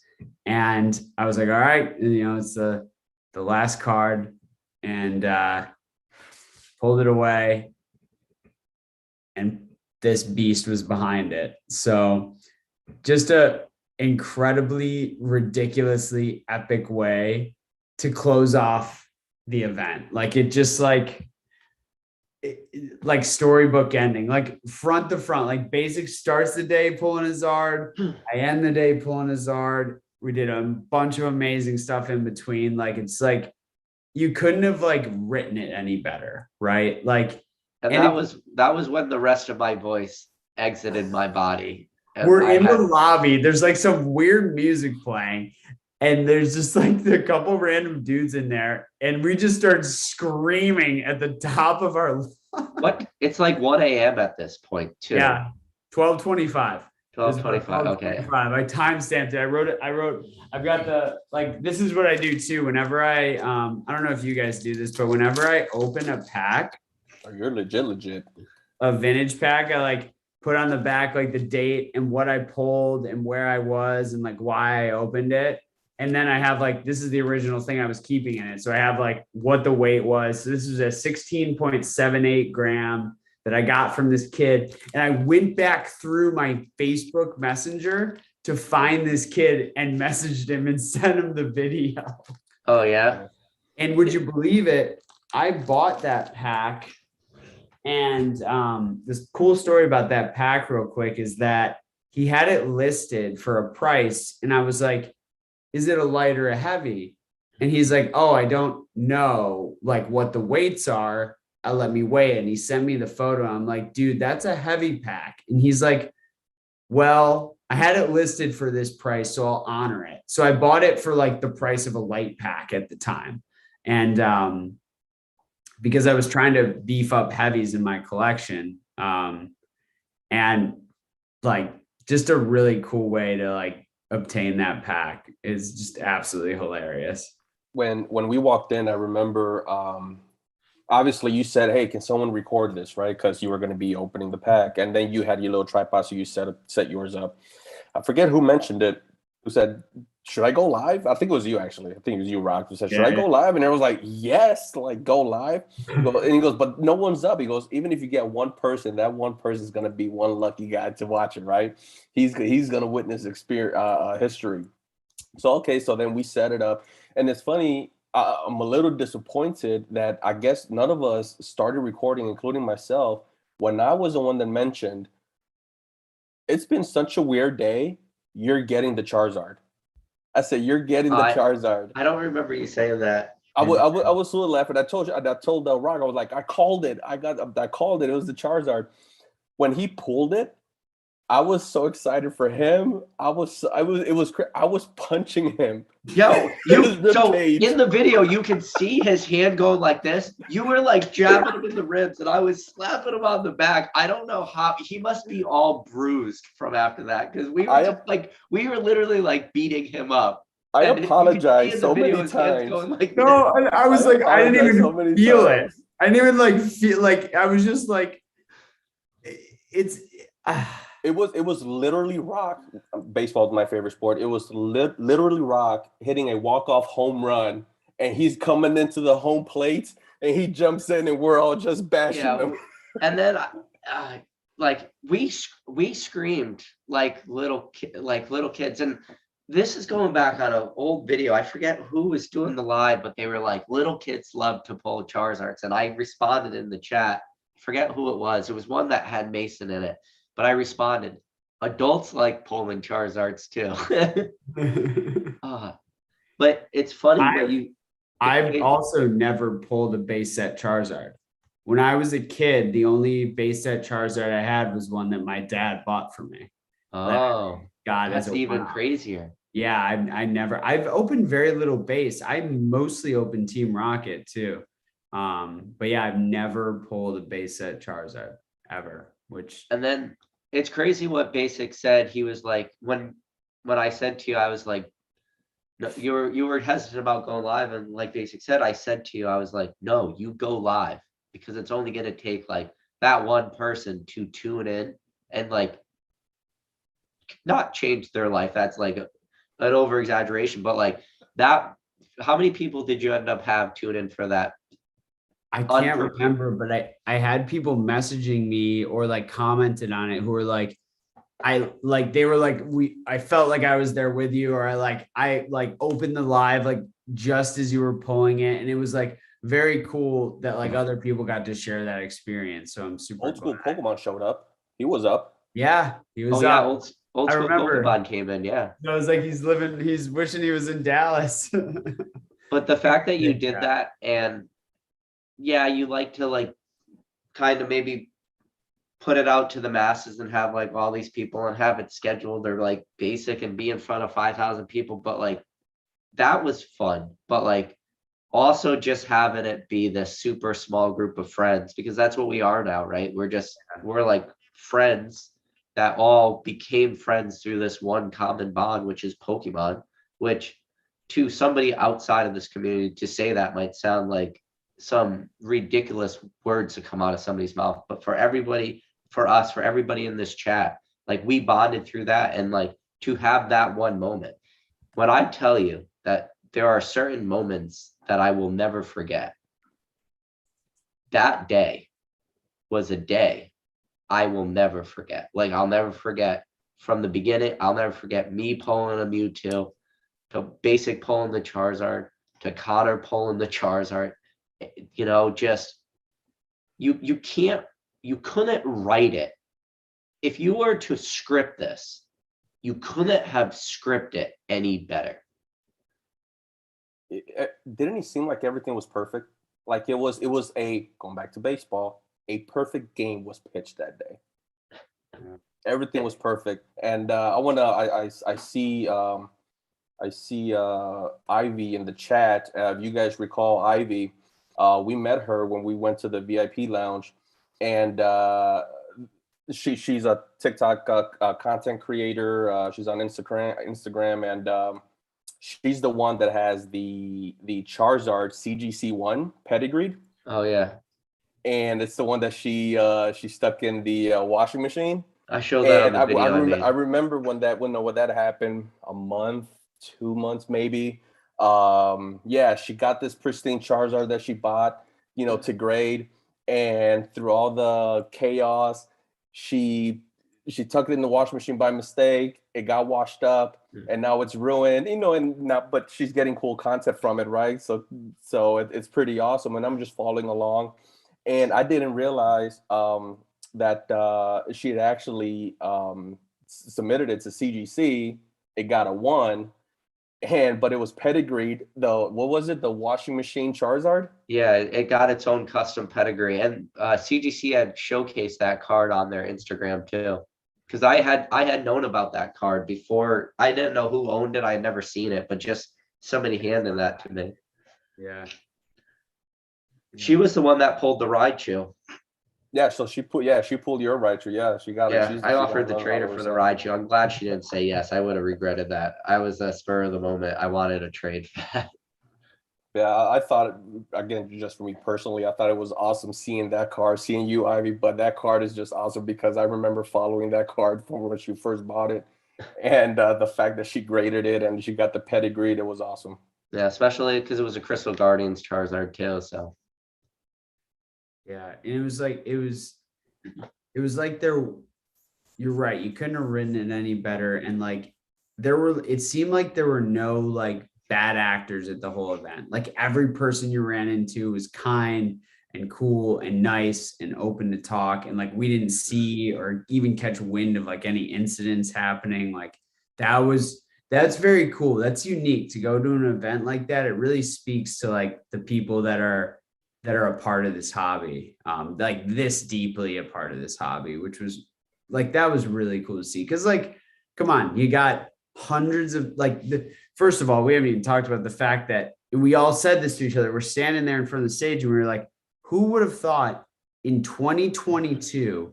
And I was like, all right, it's the last card, and pulled it away, and this beast was behind it. So just a incredibly ridiculously epic way to close off the event. Like it just like storybook ending, like front to front. Like Basic starts the day pulling a Zard, I end the day pulling a Zard. We did a bunch of amazing stuff in between. Like it's like you couldn't have like written it any better, right? Like, And that was when the rest of my voice exited my body. And we're in the lobby. There's like some weird music playing, and there's just like a couple random dudes in there, and we just start screaming at the top of our. What? It's like 1 a.m. at this point too. Yeah, 12:25. 12:25. Okay. I timestamped it. I've got the, like, this is what I do too. Whenever I don't know if you guys do this, but whenever I open a pack, Oh, you're legit. a vintage pack, I like put on the back like the date and what I pulled and where I was and like why I opened it. And then I have like, this is the original thing I was keeping in it. So I have like what the weight was. So this was a 16.78 gram that I got from this kid. And I went back through my Facebook Messenger to find this kid and messaged him and sent him the video. Oh yeah. And would you believe it? I bought that pack. And this cool story about that pack real quick is that he had it listed for a price. And I was like, is it a light or a heavy? And he's like, oh, I don't know like what the weights are. Let me weigh it. And he sent me the photo. I'm like, dude, that's a heavy pack. And he's like, well, I had it listed for this price, so I'll honor it. So I bought it for like the price of a light pack at the time. And because I was trying to beef up heavies in my collection. And like just a really cool way to like obtain that pack is just absolutely hilarious. When we walked in, I remember obviously you said, hey, can someone record this, right? Because you were going to be opening the pack. And then you had your little tripod, so you set yours up. I forget who mentioned it, who said, should I go live? I think it was you, actually. I think it was you, Rock, who said, should I go live? And everyone was like, yes, like go live. And he goes, but no one's up. He goes, even if you get one person, that one person is going to be one lucky guy to watch it, right? He's going to witness experience, history. So, okay, so then we set it up. And it's funny, I'm a little disappointed that I guess none of us started recording, including myself, when I was the one that mentioned, it's been such a weird day, you're getting the Charizard. I said, you're getting the Charizard. I don't remember you saying that. I was so laughing. I told Rock, I was like, I called it. I called it. It was the Charizard. When he pulled it, I was so excited for him. I was punching him. Yo, His rib so cage. in the video, you can see his hand going like this. You were like jabbing him in the ribs, and I was slapping him on the back. I don't know how he must be all bruised from after that because we were literally like beating him up. I And you can see apologize in the so video many his hands times. going like No, this. I was like, I didn't apologize even so many feel it. times. I didn't even like feel like I was just like, it's. It was literally Rock. Baseball is my favorite sport. It was literally Rock hitting a walk-off home run, and he's coming into the home plate, and he jumps in, and we're all just bashing him. And then like we screamed like little kids, and this is going back on an old video. I forget who was doing the live, but they were like, little kids love to pull Charizards, and I responded in the chat. I forget who it was. It was one that had Mason in it, but I responded, adults like pulling Charizards too. But it's funny I've also never pulled a base set Charizard. When I was a kid, the only base set Charizard I had was one that my dad bought for me. Oh, God, that's even crazier. Yeah, I've opened very little base. I mostly opened Team Rocket too. But yeah, I've never pulled a base set Charizard ever, and then it's crazy what Basic said. He was like, when I said to you, I was like, no, you were hesitant about going live, and like Basic said, I said to you, I was like, no, you go live, because it's only going to take like that one person to tune in and like not change their life. That's like an over exaggeration, but like that, how many people did you end up have tune in for that? I can't remember, but I had people messaging me or like commented on it who were like, I felt like I was there with you, or I opened the live like just as you were pulling it, and it was like very cool that like other people got to share that experience. So I'm super old school glad. Pokemon showed up. He was up. Yeah, he was up. Yeah, old school remember. Pokemon came in. Yeah, I was like, he's wishing he was in Dallas. But the fact that you did that, and yeah, you like to like kind of maybe put it out to the masses and have like all these people and have it scheduled or like Basic and be in front of 5,000 people, but like that was fun. But like also just having it be this super small group of friends, because that's what we are now, right? We're like friends that all became friends through this one common bond, which is Pokemon, which to somebody outside of this community to say that might sound like some ridiculous words to come out of somebody's mouth, but for everybody, for us, for everybody in this chat, like we bonded through that. And like to have that one moment, when I tell you that there are certain moments that I will never forget, that day was a day I will never forget. Like I'll never forget from the beginning. I'll never forget me pulling a Mewtwo, to Basic pulling the Charizard, to Connor pulling the Charizard. You know, just you couldn't write it. If you were to script this, you couldn't have scripted it any better. Didn't it seem like everything was perfect? Like it was going back to baseball, a perfect game was pitched that day. Everything was perfect. And I see Ivy in the chat. If you guys recall Ivy, we met her when we went to the VIP lounge, and she's a TikTok content creator. She's on Instagram, and she's the one that has the Charizard CGC1 pedigreed. Oh yeah, and it's the one that she stuck in the washing machine. I showed that on the video. I remember when that happened, a month, 2 months maybe. Yeah, she got this pristine Charizard that she bought, to grade, and through all the chaos, she tucked it in the washing machine by mistake. It got washed up, and now it's ruined. But she's getting cool content from it, right? So it's pretty awesome, and I'm just following along. And I didn't realize that she had actually submitted it to CGC. It got a 1, but it was pedigreed. What was it? The washing machine Charizard? Yeah, it got its own custom pedigree, and CGC had showcased that card on their Instagram too. Because I had known about that card before. I didn't know who owned it. I had never seen it, but just somebody handed that to me. Yeah. She was the one that pulled the Raichu. Yeah, so she pulled your Raichu. Yeah, she got it. Yeah, I offered the trader for the Raichu. I'm glad she didn't say yes. I would have regretted that. I was a spur of the moment. I wanted a trade for that. Yeah, I thought, again, just for me personally, I thought it was awesome seeing that card, seeing you, Ivy. But that card is just awesome because I remember following that card from when she first bought it, and the fact that she graded it and she got the pedigree, it was awesome. Yeah, especially because it was a Crystal Guardians Charizard too. So Yeah, and it was like you're right. You couldn't have written it any better. And like it seemed like there were no like bad actors at the whole event. Like every person you ran into was kind and cool and nice and open to talk. And like we didn't see or even catch wind of like any incidents happening. Like that's very cool. That's unique to go to an event like that. It really speaks to like the people that are a part of this hobby, like this deeply a part of this hobby, which was like, that was really cool to see. Cause like, come on, you got hundreds of like first of all, we haven't even talked about the fact that we all said this to each other. We're standing there in front of the stage and we were like, who would have thought in 2022,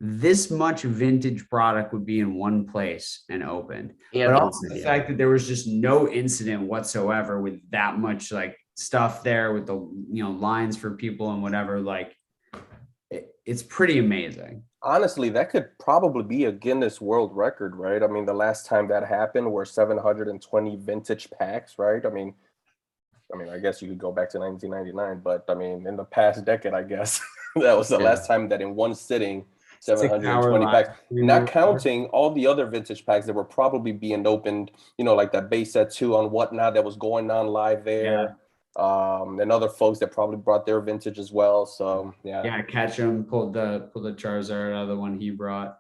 this much vintage product would be in one place and opened, yeah, but also the fact that there was just no incident whatsoever with that much like stuff there with the lines for people and whatever. Like it's pretty amazing. Honestly, that could probably be a Guinness World Record, right? I mean, the last time that happened were 720 vintage packs, right? I mean, I guess you could go back to 1999, but I mean, in the past decade, I guess that was the last time that in one sitting, 720 packs, not counting all the other vintage packs that were probably being opened, like that base set 2 on whatnot that was going on live there. And other folks that probably brought their vintage as well. So yeah. Ketchum pulled the Charizard out of the one he brought.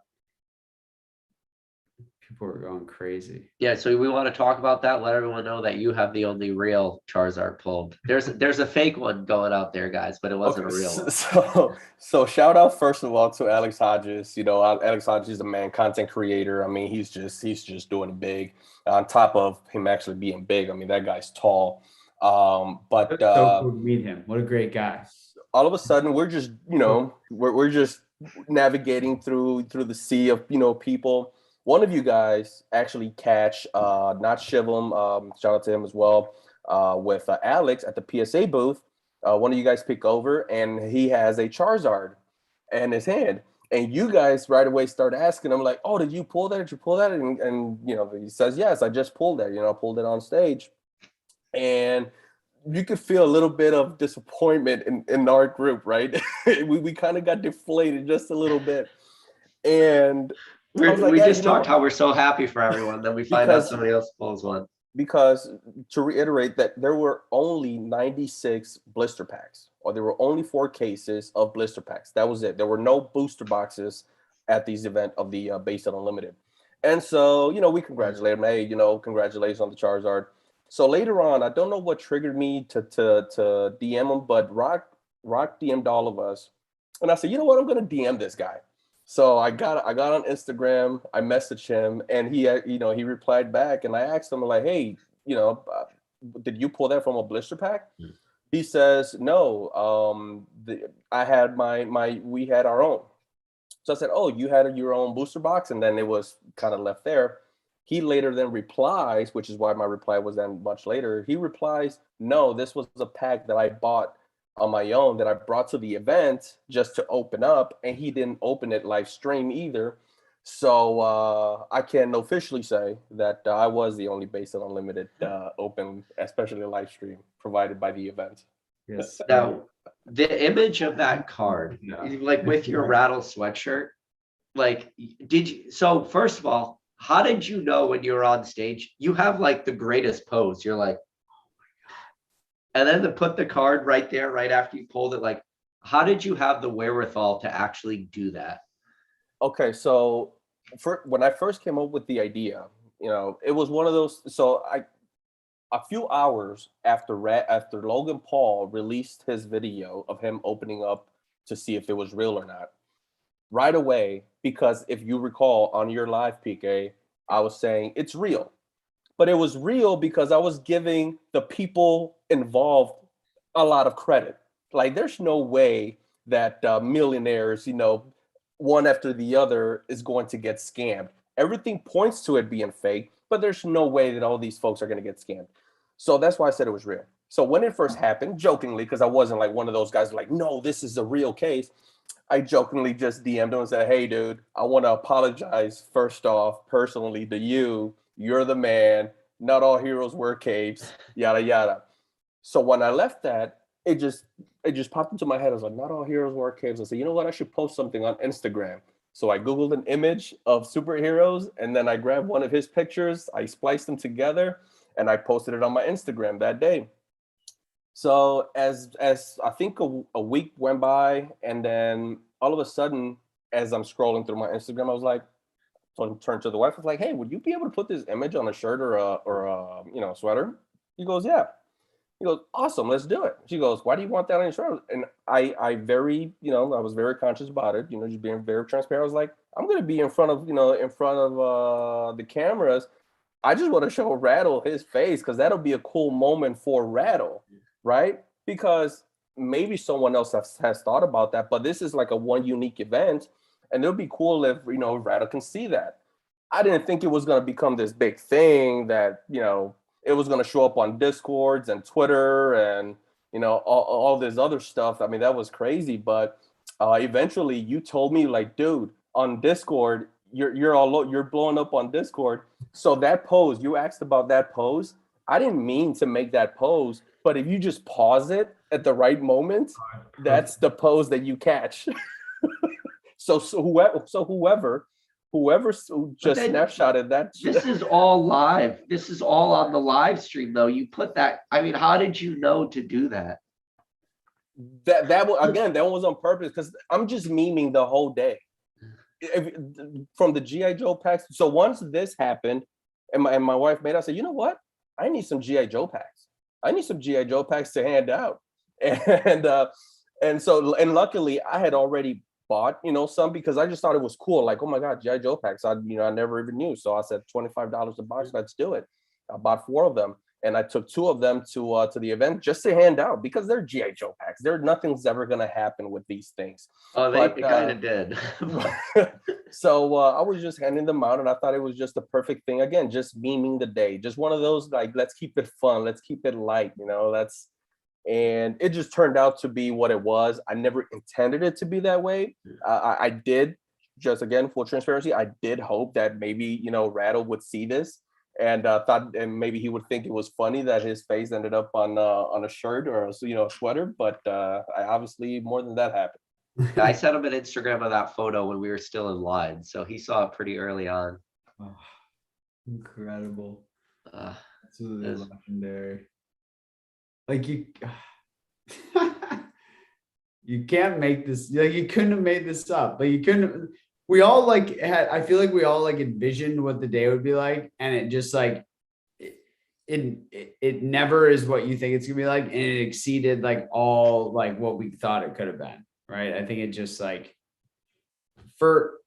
People were going crazy. Yeah, so we want to talk about that. Let everyone know that you have the only real Charizard pulled. There's a fake one going out there, guys, but it wasn't a real one. So shout out first of all to Alex Hodges. Alex Hodges is a man, content creator. I mean, he's just doing it big. On top of him actually being big, I mean, that guy's tall. But so cool to meet him. What a great guy. All of a sudden we're just we're just navigating through the sea of people. One of you guys actually catch not Shivum, shout out to him as well, with Alex at the PSA booth. One of you guys pick over and he has a Charizard in his hand, and you guys right away start asking him like, oh, did you pull that? And he says, yes, I just pulled that. I pulled it on stage. And you could feel a little bit of disappointment in our group, right? we kind of got deflated just a little bit. And we just talked how we're so happy for everyone. Then we find out somebody else pulls one. Because to reiterate that there were only 96 blister packs, or there were only 4 cases of blister packs. That was it. There were no booster boxes at these event of the Base Set Unlimited. And so, we congratulate him. Hey, congratulations on the Charizard. So later on, I don't know what triggered me to DM him, but Rock DM'd all of us, and I said, you know what, I'm gonna DM this guy. So I got on Instagram, I messaged him, and he replied back, and I asked him like, hey, did you pull that from a blister pack? He says, no, I had we had our own. So I said, oh, you had your own booster box, and then it was kind of left there. He later then replies, which is why my reply was then much later. He replies, no, this was a pack that I bought on my own that I brought to the event just to open up, and he didn't open it live stream either. So I can officially say that I was the only Base Set Unlimited open, especially live stream, provided by the event. Yes. Now, the image of that card, like with your rattle sweatshirt, like, so first of all, how did you know when you were on stage? You have like the greatest pose. You're like, oh my God. And then to put the card right there, right after you pulled it, like, how did you have the wherewithal to actually do that? Okay, so when I first came up with the idea, it was one of those. So a few hours after Logan Paul released his video of him opening up to see if it was real or not, right away, because if you recall on your live, PK, I was saying it's real. But it was real because I was giving the people involved a lot of credit. Like, there's no way that millionaires, one after the other is going to get scammed. Everything points to it being fake, but there's no way that all these folks are going to get scammed. So that's why I said it was real. So when it first happened, jokingly, because I wasn't like one of those guys like, no, this is a real case, I jokingly just DM'd him and said, hey, dude, I want to apologize first off personally to you. You're the man. Not all heroes wear capes, yada, yada. So when I left that, it just popped into my head. I was like, not all heroes wear capes. I said, you know what? I should post something on Instagram. So I Googled an image of superheroes, and then I grabbed one of his pictures. I spliced them together, and I posted it on my Instagram that day. So as I think a week went by, and then all of a sudden, as I'm scrolling through my Instagram, I was like, turned to the wife. I was like, hey, would you be able to put this image on a shirt or a sweater? He goes, yeah. He goes, awesome, let's do it. She goes, why do you want that on your shirt? And I was very conscious about it, just being very transparent. I was like, I'm going to be in front of the cameras. I just want to show Rattle his face because that'll be a cool moment for Rattle, right? Because maybe someone else has thought about that, but this is like a one unique event, and it'll be cool if Rattle can see that. I didn't think it was going to become this big thing that it was going to show up on Discords and Twitter and all this other stuff. I mean, that was crazy. But eventually, you told me like, dude, on Discord, you're blowing up on Discord. So that pose, you asked about that pose. I didn't mean to make that pose, but if you just pause it at the right moment, that's the pose that you catch. So whoever just snapshotted that. This is all live. This is all on the live stream, though. You put that. I mean, how did you know to do that? That was on purpose because I'm just memeing the whole day. From the G.I. Joe packs. So once this happened, and my wife made, I said, you know what? I need some G.I. Joe packs. I need some G.I. Joe packs to hand out. And luckily I had already bought some because I just thought it was cool, like, oh my god, G.I. Joe packs. I never even knew. So I said $25 a box, let's do it. I bought 4 of them, and I took 2 of them to the event just to hand out because they're G.I. Joe packs. Nothing's ever gonna happen with these things. Oh, they kind of did. So I was just handing them out, and I thought it was just the perfect thing. Again, just memeing the day, just one of those like, let's keep it fun, let's keep it light, and it just turned out to be what it was. I never intended it to be that way. I did, just again, full transparency, I did hope that maybe, Rattle would see this and thought, and maybe he would think it was funny that his face ended up on a shirt or a sweater. But obviously more than that happened. I sent him an Instagram of that photo when we were still in line, so he saw it pretty early on. Oh, incredible. Absolutely legendary. Like you can't make this, like, you couldn't have made this up, but you couldn't. We all I feel like we all envisioned what the day would be like, and it just it never is what you think it's gonna be like, and it exceeded all what we thought it could have been, right? I think it just for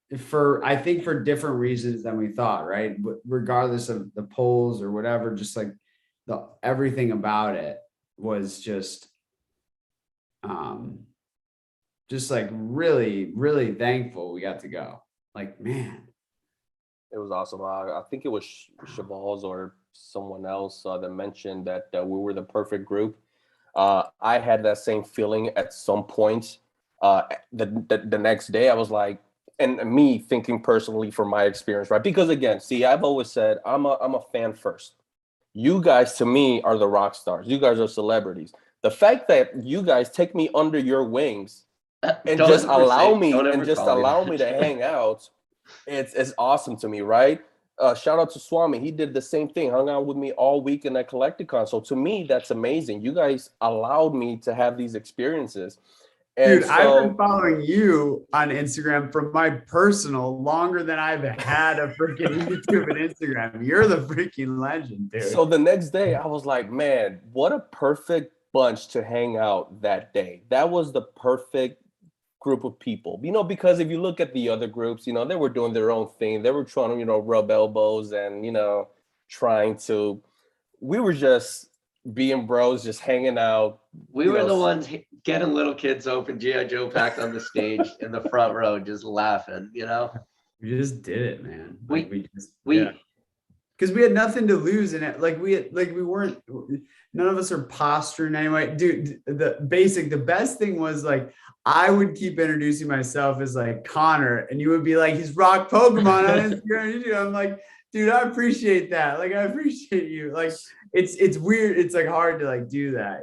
I think for different reasons than we thought, right? Regardless of the polls or whatever, just everything about it was just really, really thankful we got to go. Man, it was awesome. I think it was Shabazz or someone else that mentioned that we were the perfect group. I had that same feeling at some point. The next day I was like, and me thinking personally from my experience, right? Because again, see, I've always said I'm a fan first. You guys, to me, are the rock stars. You guys are celebrities. The fact that you guys take me under your wings and just allow me to hang out, it's awesome to me, right? Shout out to Swami. He did the same thing, hung out with me all week in that Collecticon. So to me, that's amazing. You guys allowed me to have these experiences. And Dude, I've been so, following you on Instagram from my personal longer than I've had a freaking YouTube and Instagram. You're the freaking legend, dude. so the next day I was like, man, what a perfect bunch to hang out that day. That was the perfect group of people, because if you look at the other groups, they were doing their own thing. They were trying to, rub elbows and, we were just being bros, just hanging out. We were the ones getting little kids open G.I. Joe packed on the stage in the front row, just laughing, We just did it, man. Like we yeah. Because we had nothing to lose in it. We weren't, none of us are posturing anyway. Dude, the best thing was like, I would keep introducing myself as like Connor, and you would be like, he's Rock Pokemon on Instagram. I'm like, dude, I appreciate that. Like, I appreciate you. Like, it's weird. It's like hard to like do that,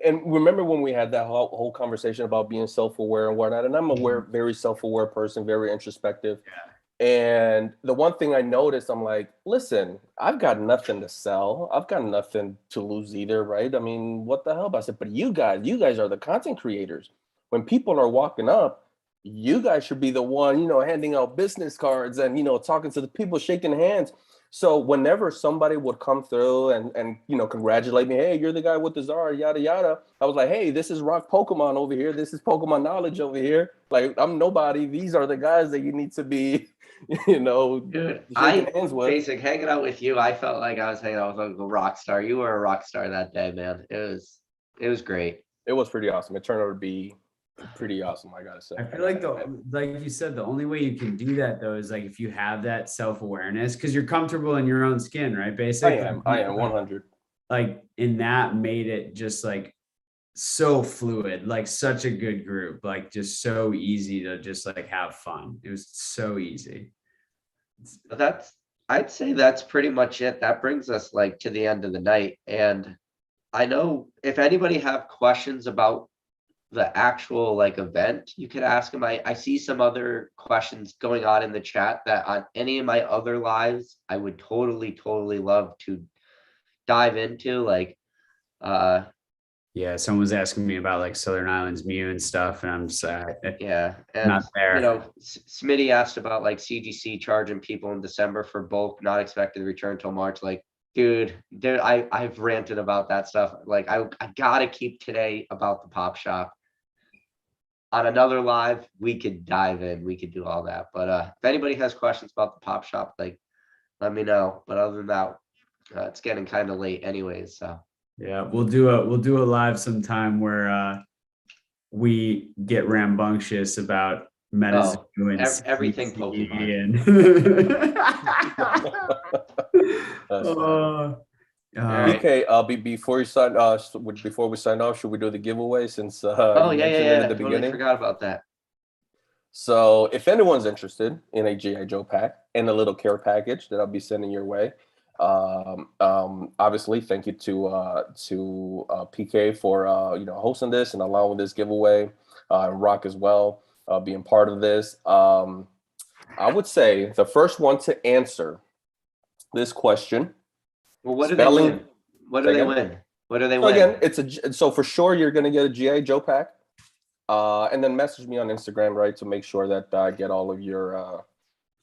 And remember when we had that whole conversation about being self-aware and whatnot, and I'm aware, very self-aware person, very introspective. Yeah. And the one thing I noticed, I'm like, listen, I've got nothing to sell. I've got nothing to lose either, right? I mean, what the hell? I said, but you guys are the content creators. When people are walking up, you guys should be the one, handing out business cards and, talking to the people, shaking hands. So whenever somebody would come through and congratulate me, hey, you're the guy with the czar, yada yada, I was like, hey, this is Rock Pokemon over here. This is Pokemon knowledge over here. Like, I'm nobody. These are the guys that you need to be, Dude, shaking hands with. Basic hanging out with you. I felt like I was hanging out with a rock star. You were a rock star that day, man. It was great. It was pretty awesome. It turned out to be pretty awesome, I gotta say. I feel like like you said, the only way you can do that though is like if you have that self-awareness, because you're comfortable in your own skin, right? Basically, I am 100. Like, and that made it just like so fluid, like such a good group, like just so easy to just like have fun. It was so easy. I'd say that's pretty much it. That brings us like to the end of the night. And I know if anybody have questions about the actual like event, you could ask them. I see some other questions going on in the chat that on any of my other lives, I would totally love to dive into. Like, Yeah, someone was asking me about like Southern Islands Mew and stuff, and I'm just yeah, and not there. Smitty asked about like CGC charging people in December for bulk, not expected to return until March. Like, dude, I've ranted about that stuff. Like, I gotta keep today about the pop shop. On another live, we could dive in, we could do all that. But if anybody has questions about the pop shop, like, let me know. But other than that, it's getting kind of late anyways. So Yeah, we'll do a live sometime where we get rambunctious about medicine and everything CBC Pokemon. Okay, before we sign off, should we do the giveaway since you mentioned it at the beginning? Totally forgot about that. So if anyone's interested in a G.I. Joe pack and a little care package that I'll be sending your way, obviously thank you to PK for hosting this and allowing this giveaway, Rock as well, being part of this. I would say the first one to answer this question. Well, what do they win? What do they win? What do they win? Again, so for sure you're gonna get a G.I. Joe pack, and then message me on Instagram, right, to make sure that I get all of your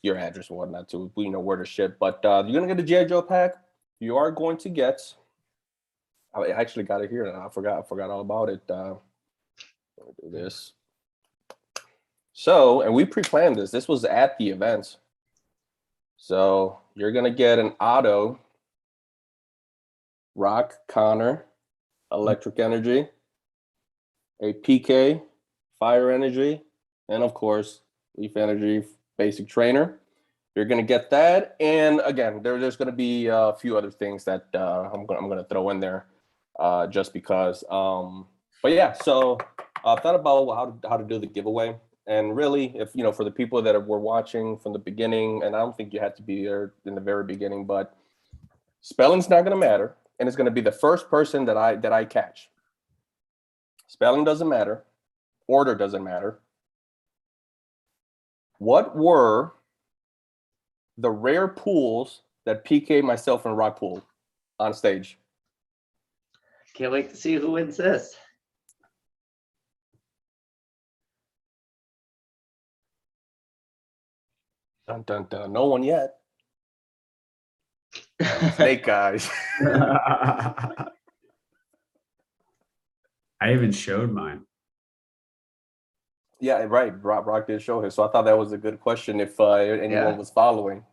address and whatnot to where to ship. But you're gonna get a G.I. Joe pack. You are going to get. I actually got it here, and I forgot all about it. Let me do this. So, and we pre-planned this. This was at the event. So you're gonna get an auto. Rock, Connor, Electric Energy, a PK, Fire Energy, and of course, Leaf Energy Basic Trainer. You're going to get that. And again, there's going to be a few other things that I'm going to throw in there just because. But yeah, so I thought about how to do the giveaway. And really, if for the people that were watching from the beginning, and I don't think you had to be there in the very beginning, but spelling's not going to matter. And it's going to be the first person that I catch. Spelling doesn't matter. Order doesn't matter. What were the rare pools that PK, myself, and Rock pulled on stage? Can't wait to see who wins this. Dun, dun, dun. No one yet. Snake eyes. I even showed mine. Yeah, right. Brock did show his, so I thought that was a good question if anyone Yeah. was following.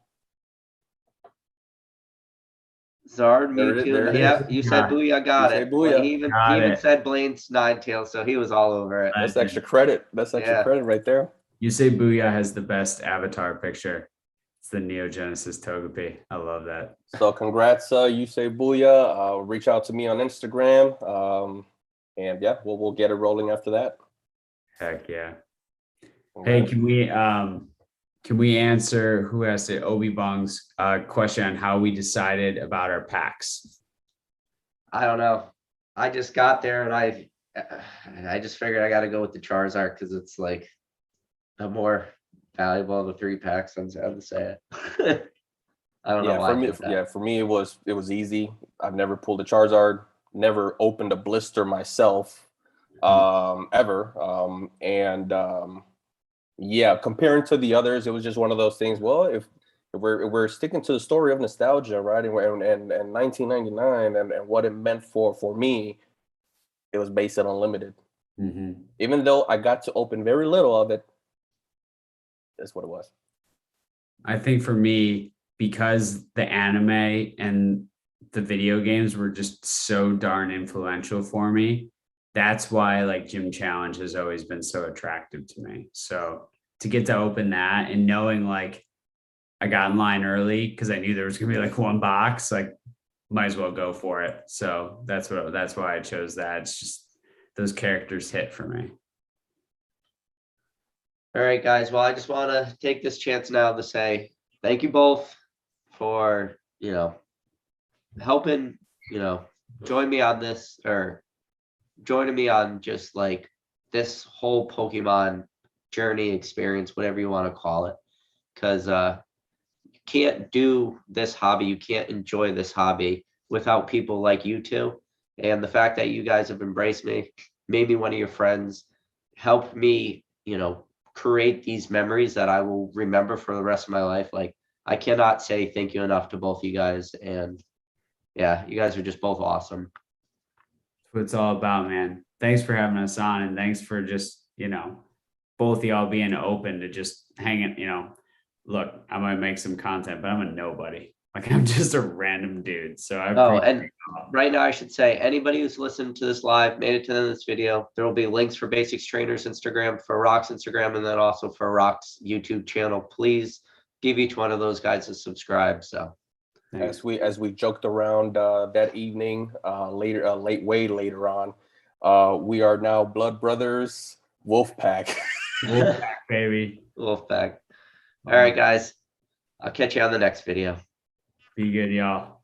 Zard, There me it, too. there it Yep, is. you said booyah, got say it. booyah. He even Got it. said Blaine's Ninetail, so he was all over it. That's extra credit. That's extra Yeah. credit right there. You say Booyah has the best avatar picture. It's the Neo Genesis Togepi. I love that. So congrats, you say booyah. Reach out to me on Instagram. And yeah, we'll get it rolling after that. Heck yeah. Hey, can we answer who asked it? Obi Bong's question on how we decided about our packs. I don't know. I just got there and I just figured I got to go with the Charizard because it's like a more valuable of the 3-packs. I'm sad to say it. I don't know Yeah, why. for me it was easy. I've never pulled a Charizard, never opened a blister myself, ever. Yeah, comparing to the others, it was just one of those things. Well, if we're sticking to the story of nostalgia, right, and 1999 and what it meant for me, it was based on Unlimited. Mm-hmm. Even though I got to open very little of it, that's what it was. I think for me, because the anime and the video games were just so darn influential for me, that's why like Gym Challenge has always been so attractive to me. So to get to open that and knowing like I got in line early because I knew there was gonna be like one box, like might as well go for it. So that's why I chose that. It's just those characters hit for me. All right, guys. Well, I just want to take this chance now to say thank you both for, helping, join me on this or joining me on just like this whole Pokemon journey experience, whatever you want to call it. Because you can't do this hobby, you can't enjoy this hobby without people like you two. And the fact that you guys have embraced me, made me one of your friends, helped me, create these memories that I will remember for the rest of my life. Like, I cannot say thank you enough to both you guys. And yeah, you guys are just both awesome. That's what it's all about, man. Thanks for having us on, and thanks for just, both of y'all being open to just hanging, look, I might make some content, but I'm a nobody. Like I'm just a random dude. So and right now I should say anybody who's listened to this live, made it to the end of this video, there will be links for Basics Trainers Instagram, for Rock's Instagram, and then also for Rock's YouTube channel. Please give each one of those guys a subscribe. So as we joked around that evening, way later on, we are now blood brothers, Wolfpack. Wolfpack, baby. Wolfpack. All right, guys. I'll catch you on the next video. Be good, y'all.